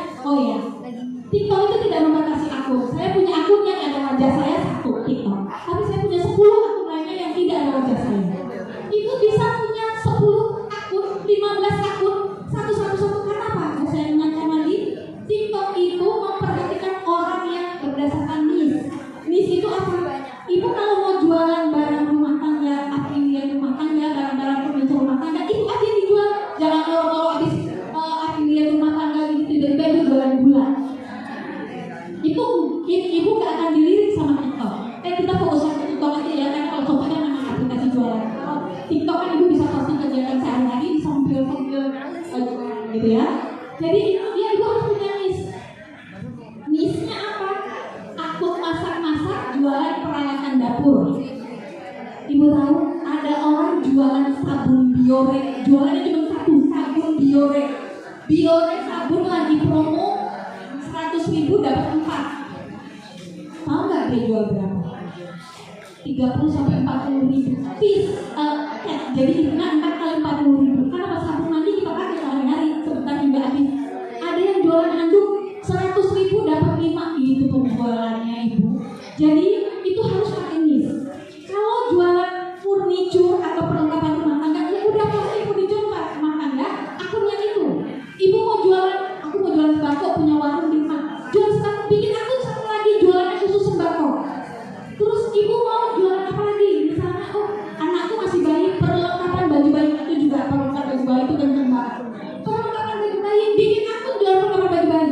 TikTok itu tidak membatasi akun. Saya punya akun yang ada wajah saya 1 TikTok. Tapi saya punya 10 akun lainnya yang tidak ada wajah saya. Ibu bisa punya 10 akun, 15 akun, satu-satu. Karena apa? Saya ingatkan lagi, TikTok itu memperhatikan orang yang berdasarkan niche. Niche itu apa? Ibu kalau mau jualan barang rumah tangga, affiliate rumah tangga, barang-barang furniture rumah tangga, itu aja dijual. Jangan kalau habis affiliate rumah tangga gitu tiba-tiba ibu jualan gula. Itu ibu gak akan dilirik sama TikTok. Kita fokus ke TikTok aja ya, karena kalau Shopee kan memang aplikasi jualan. TikTok kan ibu bisa posting kegiatan sehari-hari, bisa tampil gitu ya. Jadi dia ibu harus punya niche. Niche-nya apa? Akun masak-masak, jualan peralatan dapur. Ibu tahu ada orang jualan sabun Biore, jualannya cuma 1 sabun Biore. Biore sabun lagi promo 100.000 dapat 4. Tahu nggak dia jual berapa? 30-40.000 piece. Jadi hitungan 4 kali 40.000. Karena pas sabun mandi kita pakai sehari-hari sebentar hingga habis. Ada yang jualan handuk 100.000 dapat 5. Itu penjualannya ibu. Jadi itu harus pakai niche. Kalau jualan furniture atau perlengkapan rumah tangga, ya udah pasti furniture rumah tangga, akunnya itu. Ibu mau jualan, aku mau jualan sembako, punya warung di rumah. Jual sembako, bikin akun satu lagi jualannya khusus sembako. Terus ibu mau jualan apa lagi? Misalnya, anakku masih bayi, perlengkapan baju bayi itu juga perlengkapan baju bayi itu kenceng banget. Perlengkapan baju bayi, bikin akun jualan perlengkapan baju bayi.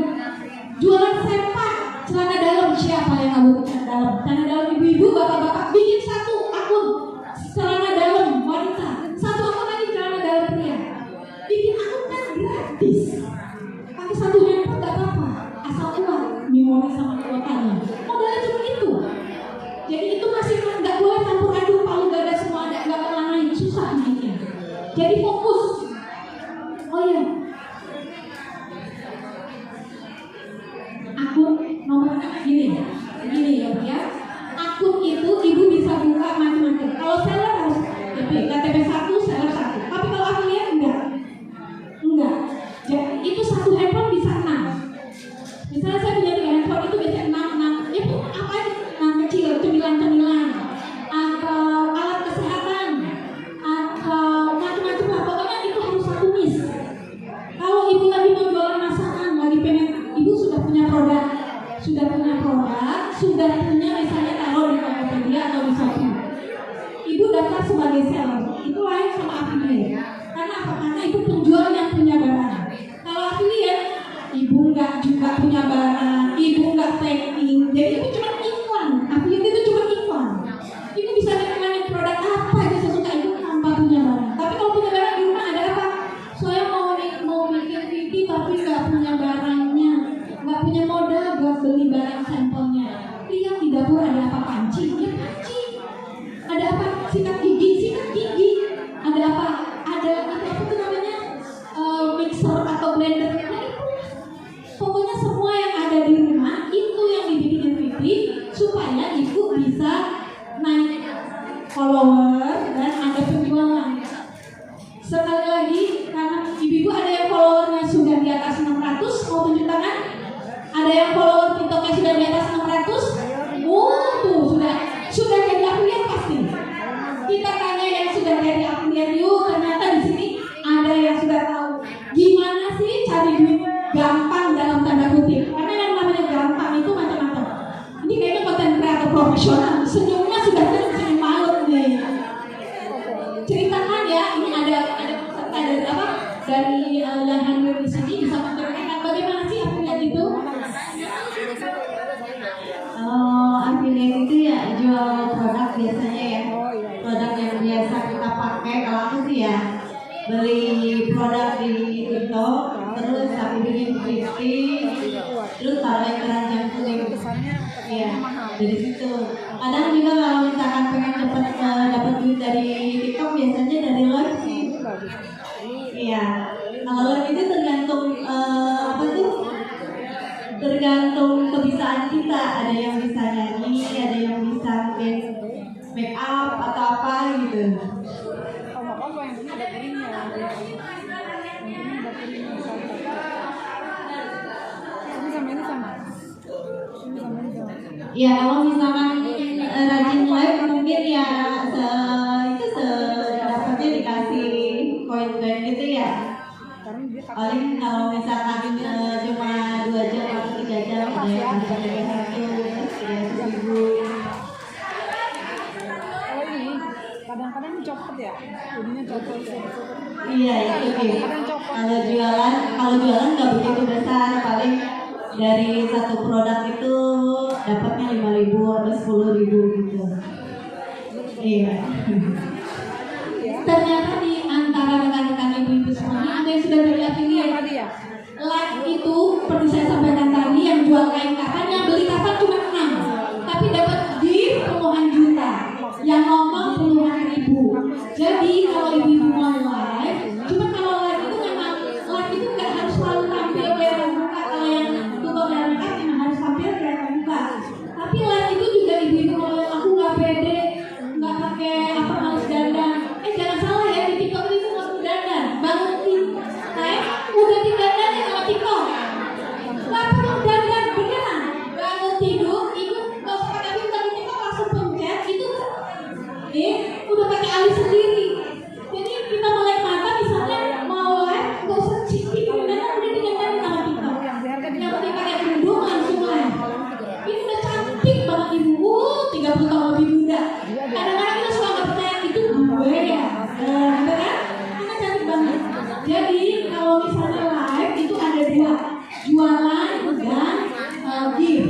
Jualan sempak, celana dalam, siapa yang nggak butuh celana dalam? Celana dalam ibu-ibu, bapak-bapak, bikin 1 akun celana dalam wanita, 1 akun lagi celana dalam pria. Bikin akun kan gratis. Pakai 1 handphone nggak apa-apa, asal kuat memori sama kuotanya. Modalnya cuma itu. Jadi itu masih nggak boleh campur aduk, palu gada semua ada, nggak pernah naik, susah naiknya. Jadi fokus. Oh iya, sudah punya misalnya taruh di Tokopedia atau di Shopee. Ibu daftar sebagai seller, itu lain sama affiliate. Karena apa? Karena itu penjual yang punya barang. Kalau affiliate, ibu nggak juga punya barang, ibu nggak packing, jadi itu cuma iklan. Affiliate itu cuma iklan. Ibu bisa reklamin produk apa aja sesuka ibu tanpa punya barang. Tapi kalau punya barang di rumah ada apa? Saya mau bikin TV tapi nggak punya barangnya, nggak punya modal buat beli barang sampelnya. Lihat di dapur ada apa? Panci, ya panci. Ada apa? Sikat gigi. Ada apa? Ada apa tuh namanya? Mixer atau blender. Nah, itu. Pokoknya semua yang ada di rumah itu yang dibikin MVP supaya ibu bisa naik follower dan ada penjualan. Sekali lagi, karena ibu-ibu ada yang followernya sudah di atas 600, mau tunjuk tangan? Ada yang follower TikToknya sudah di atas 600? Tuh sudah jadi affiliate pasti. Kita tanya yang sudah jadi affiliate yuk, ternyata di sini ada yang sudah tahu gimana sih cari duit gampang dalam tanda kutip. Karena yang namanya gampang itu macam-macam. Ini kayaknya konten kreator profesional, senyumnya sudah senyum maut nih. Ceritakan ya, ini ada peserta dari apa? Dari yang hadir di sini bisa menceritakan bagaimana sih affiliate itu? Affiliate itu ya jual produk biasanya ya, produk yang biasa kita pakai. Kalau aku sih ya beli produk di TikTok, terus aku bikin skripsi, terus taruh keranjang kuning. Iya, dari situ. Kadang juga kalau misalkan pengen dapat duit dari TikTok, biasanya dari live sih. Iya, kalau live itu tergantung apa tuh? Tergantung kebiasaan kita. Ada yang bisa nyanyi, ada yang bisa make up atau apa gitu. Ya kalau misalkan rajin live mungkin ya dapatnya dikasih koin-koin gitu ya. Paling kalau misalkan cuma 2 jam atau 3 jam ada yang dapat Rp1.000. Kalau ini kadang-kadang copot ya, jadinya copot. Iya itu sih. Kalau jualan nggak begitu besar, paling dari satu produk itu dapatnya 5.000 atau 10.000 gitu. Iya. Ternyata di antara rekan-rekan ibu-ibu semuanya ada yang sudah dari affiliate. Tadi ya? Live itu seperti saya sampaikan tadi, yang jual kain kafan, yang beli kafan cuma 6, tapi dapat gift puluhan juta, yang nonton puluhan ribu. Jadi kalau ibu-ibu mau live, cuma kalau live itu memang live itu nggak harus selalu tampil kelihatan muka. Kalau yang tutorial makeup memang harus tampil kelihatan muka. Tapi live itu juga ibu-ibu mau, aku nggak pede, nggak pakai apa, males dandan. Jangan salah ya, di TikTok itu nggak perlu dandan. Bangun udah didandan ya sama TikTok. Nggak perlu dandan beneran. Bangun tidur, ibu nggak usah pakai filter di TikTok, langsung pencet itu. Udah pakai alis sendiri. Jadi kita melek mata misalnya mau live, nggak usah cipik beneran, udah didandan sama TikTok. Yang penting pakai kerudung langsung live. Ini udah cantik banget ibu. 30 tahun lebih muda. Kadang-kadang kita suka nggak percaya itu gue ya. Gitu kan? Karena cantik banget. Jadi kalau misalnya live itu ada 2, jualan dan gift.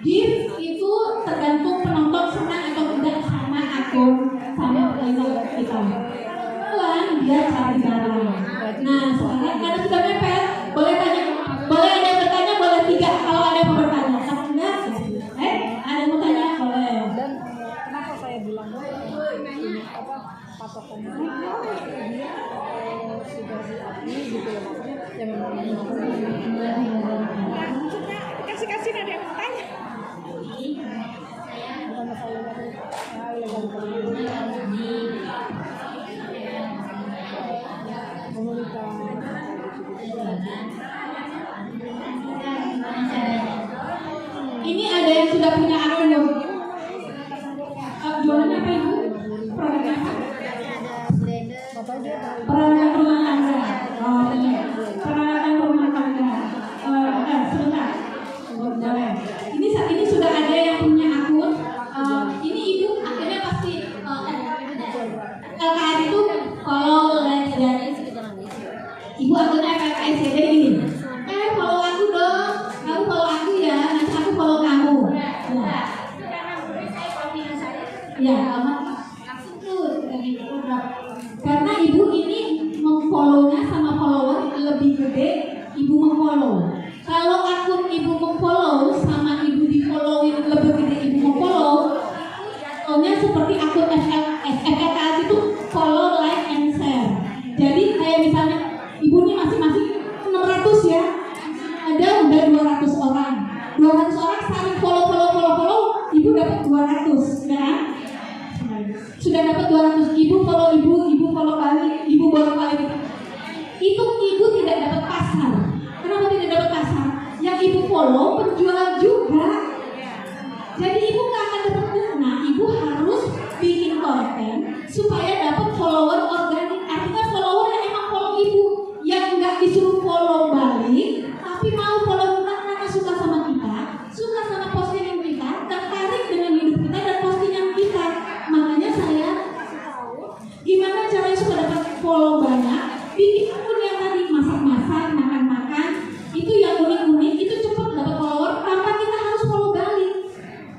Gift itu tergantung penonton senang atau tidak sama akun sama kita. Jualan dia cari barang. Nah sekarang karena sudah mepet, boleh ada yang bertanya, boleh 3 kalau ada yang mau bertanya. Kalau enggak, ada yang mau tanya boleh. Dan kenapa saya bilang ini apa patokannya dia sudah diakui gitu ya, maksudnya yang memang kasih ada yang tanya bukan masalah Ini ada yang sudah punya akun. Jualannya apa ibu? Produknya apa? Peralatan rumah tangga. Peralatan rumah tangga. Sebentar. Boleh. Ini saat ini sudah ada yang Ibu akunnya FFS ya, jadi gini. Follow aku dong, kamu follow aku ya, nanti aku follow kamu. Ya, langsung tuh karena ibu ini memfollownya sama follower lebih gede, ibu memfollow. Kalau akun ibu memfollow sama ibu di-followin lebih gede, ibu memfollow, jatuhnya seperti akun FFS itu follow, like, and share. Jadi kayak misalnya ibu ini masing-masing 600 ya, ada udah 200 orang. 200 orang saling follow, ibu dapat 200, ya. Sudah dapat 200, ibu follow ibu follow balik, ibu bolak-balik. Itu ibu tidak dapat pasar. Kenapa tidak dapat pasar? Yang ibu follow penjual juga. Jadi ibu nggak akan dapat dana. Ibu harus bikin konten supaya dapat follower organik. Artinya follower yang emang follow ibu, yang nggak disuruh follow balik, tapi mau follow kita karena suka sama kita, suka sama postingan kita, tertarik dengan hidup kita dan postingan kita. Makanya saya gimana caranya supaya dapat follow banyak, bikin akun yang tadi masak-masak, makan-makan, itu yang unik-unik, itu cepat dapat follower tanpa kita harus follow balik.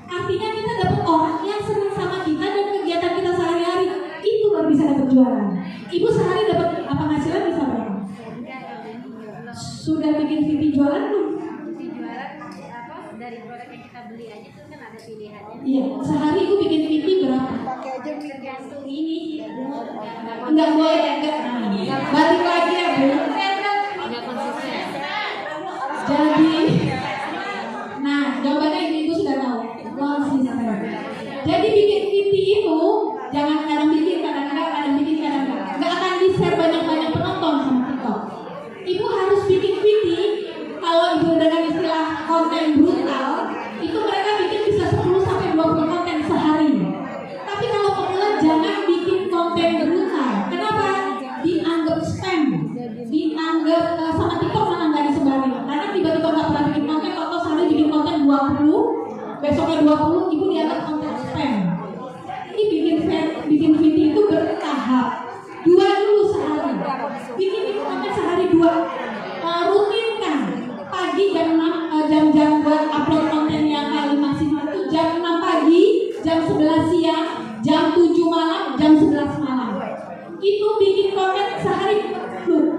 Artinya kita dapat orang yang senang sama kita dan kegiatan kita sehari-hari, itu baru bisa dapat jualan. Ibu sehari dapat apa penghasilan bisa berapa? Sudah bikin video jualan belum? Dari produk yang kita beli aja tuh kan ada pilihannya. Iya, sehari ibu bikin video berapa? Pakai aja Tergantung ini sih. Enggak boleh, enggak. Balik lagi ya Bu. Nggak konsisten. Jadi, nah jawabannya ibu sudah tahu. Konsisten. Jadi bikin video itu jangan kadang bikin, kadang bikin, kadang-kadang. Nggak akan di-share banyak-banyak penonton sama TikTok. Ibu harus bikin video. Kalau ibu dengan istilah konten brutal, itu mereka bikin bisa 10 sampai 20 konten sehari. Tapi kalau pemula jangan bikin konten brutal. Kenapa? Dianggap spam, dianggap sama TikTok malah nggak disebarin. Karena tiba-tiba nggak pernah bikin konten, atau sehari bikin konten 20, besoknya 20, ibu dianggap konten spam. Ini bikin video itu bertahap. 2 dulu sehari. Bikin itu konten sehari 2. Rutinkan. Pagi jam 6, jam-jam buat upload konten yang paling maksimal itu jam 6 pagi, jam 11 siang, jam 7 malam, jam 11 malam. Itu bikin konten sehari dulu.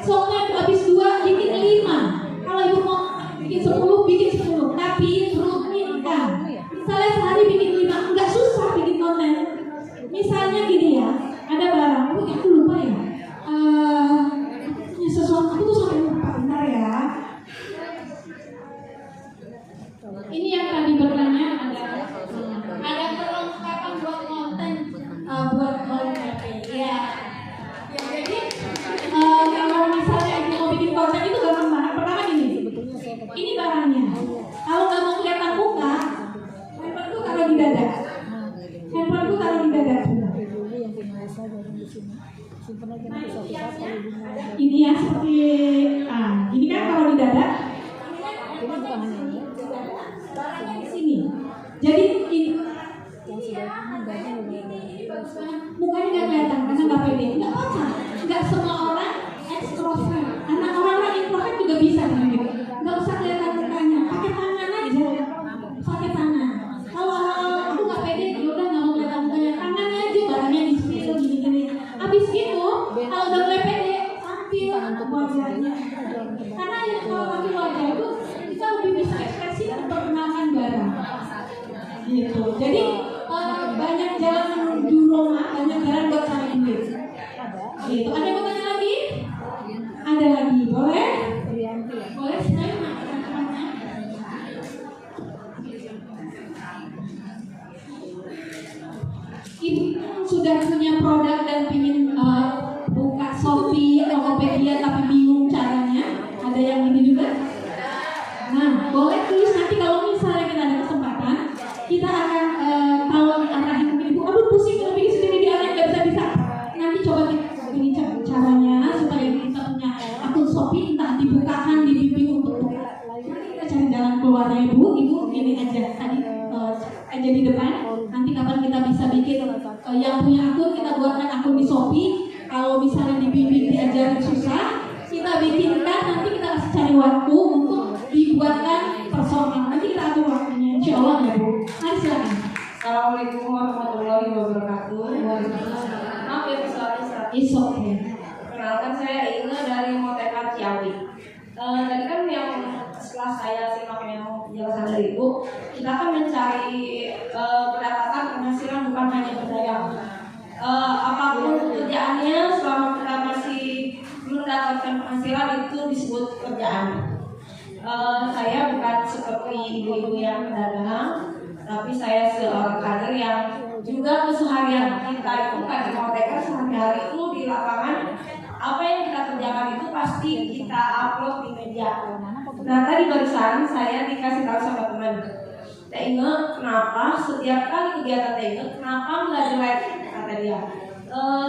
Soalnya habis 2, bikin 5. Kalau ibu mau bikin 10, bikin 10. Tapi rutinkan. Misalnya sehari bikin 5, nggak susah bikin konten. Misalnya gini ya, ada barang, aku lupa ya. Sesuatu aku tuh sampai lupa, bentar ya. Ini yang tadi bertanya ada perlengkapan buat konten, buat konten ya. Jadi kalau misalnya ibu mau bikin konten itu gampang banget. Pertama gini, ini barangnya. Kalau nggak mau kelihatan muka, handphoneku taruh di dada. Handphoneku taruh di dada. Ini ya seperti, ini kan kalau di dada. Barangnya di sini. Jadi mukanya nggak kelihatan karena nggak pede. Nggak apa-apa. Nggak semua orang ekstrovert. Anak orang-orang introvert juga bisa gitu. Nggak usah kelihatan mukanya. Pakai tangan aja. Pakai tangan. Kalau aku nggak pede, yaudah nggak mau kelihatan mukanya. Tangannya aja, barangnya di sini gini-gini. Habis itu kalau udah mulai pede, tampil wajahnya. Karena yang kalau tampil wajah itu kita lebih bisa ekspresi dan perkenalkan barang. Gitu. Jadi banyak jalan menuju Roma, banyak jalan buat cari duit. Gitu. Ada yang mau tanya lagi? Ada lagi, boleh? Boleh, saya teman-temannya. Ibu sudah punya produk dan ingin buka Shopee, Tokopedia tapi bingung caranya. Ada yang ini juga? Nah, boleh tulis nanti kalau misalnya kita ada kesempatan, kita akan kalau arahin mungkin ibu, aduh pusing kalau bikin sendiri di online nggak bisa. Nanti coba kita ini caranya supaya kita punya akun Shopee, entah dibukakan, dibimbing untuk buka. Nanti kita cari jalan keluarnya ibu ini aja tadi aja di depan. Nanti kapan kita bisa bikin yang punya akun, kita buatkan akun di Shopee. Kalau misalnya dibimbing diajarin susah, waktu untuk dibuatkan personal. Nanti kita atur waktunya, insya Allah ya Bu. Mari silakan. Assalamualaikum warahmatullahi wabarakatuh. Maaf ya soalnya It's okay. Perkenalkan, saya Inge dari Motekat Ciawi. Tadi kan yang setelah saya simak yang penjelasan dari Ibu, kita kan mencari pendapatan penghasilan bukan hanya berdagang. Apapun pekerjaannya, selama kita masih mendapatkan penghasilan itu disebut pekerjaan. Saya bukan seperti ibu-ibu yang berdagang, tapi saya seorang kader yang juga keseharian kita itu kan Motekat sehari-hari itu di lapangan, apa yang kita kerjakan itu pasti kita upload di media. Nah tadi barusan saya dikasih tahu sama teman, Teh Inge, kenapa setiap kali kegiatan Teh Inge, kenapa nggak di live, kata dia.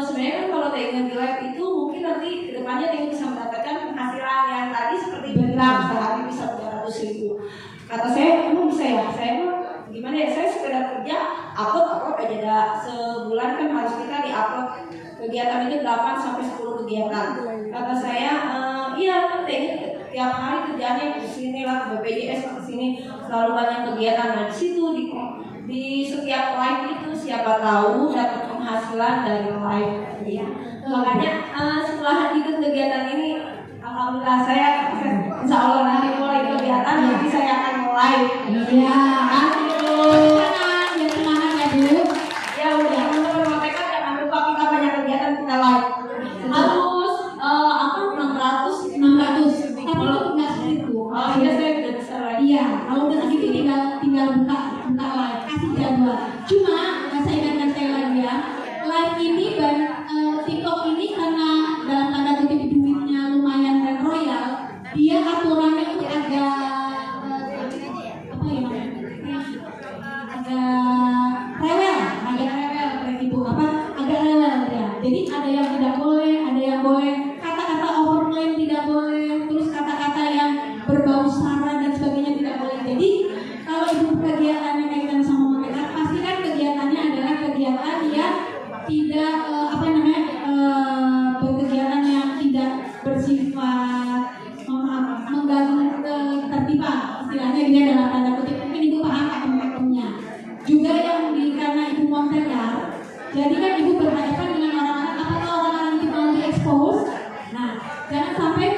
Sebenarnya kan kalau Teh Inge di live itu mungkin nanti kedepannya Teh Inge bisa mendapatkan penghasilan yang tadi seperti bilang sehari bisa 300.000. Kata saya, emang bisa ya? Saya mah gimana ya? Saya sekedar kerja, upload aja dah. Sebulan kan harus kita di-upload kegiatan itu 8 sampai 10 kegiatan. Kata saya, iya kan Teh Inge tiap hari kerjanya ke sini lah, ke BPJS ke sini, selalu banyak kegiatan. Nah di situ di setiap live itu siapa tahu dapat penghasilan dari live. Ya. Makanya setelah ikut kegiatan ini, alhamdulillah saya insya Allah nanti mulai kegiatan nanti saya akan live. Ya, semangat ya Bu. Ya udah, teman-teman Motekat jangan lupa kita banyak kegiatan kita live. Harus apa 600. Tapi itu nggak segitu. Oh iya saya udah besar lagi. Iya, kalau udah segitu tinggal buka live, kasih jadwal. Cuma saya ingatkan sekali lagi ya, live ini dan TikTok ini karena dalam tanda kutip duitnya lumayan dan royal, dia aturannya itu agak apa ya namanya? Agak rewel kayak gitu. Agak rewel ya. Jadi ada yang tidak boleh, ada yang boleh. Kata-kata overclaim tidak boleh, terus kata-kata yang berbau sara dan sebagainya tidak boleh. Jadi kalau ibu kegiatannya kaitan sama Motekat, pasti kan kegiatannya adalah kegiatan yang tidak kegiatan yang tidak bersifat mengganggu ketertiban, istilahnya dia dalam tanda kutip, mungkin ibu paham akun-akunnya. Juga yang karena ibu Motekat, jadi kan ibu berhadapan dengan orang-orang, apakah orang-orang itu mau diekspos? Nah, jangan sampai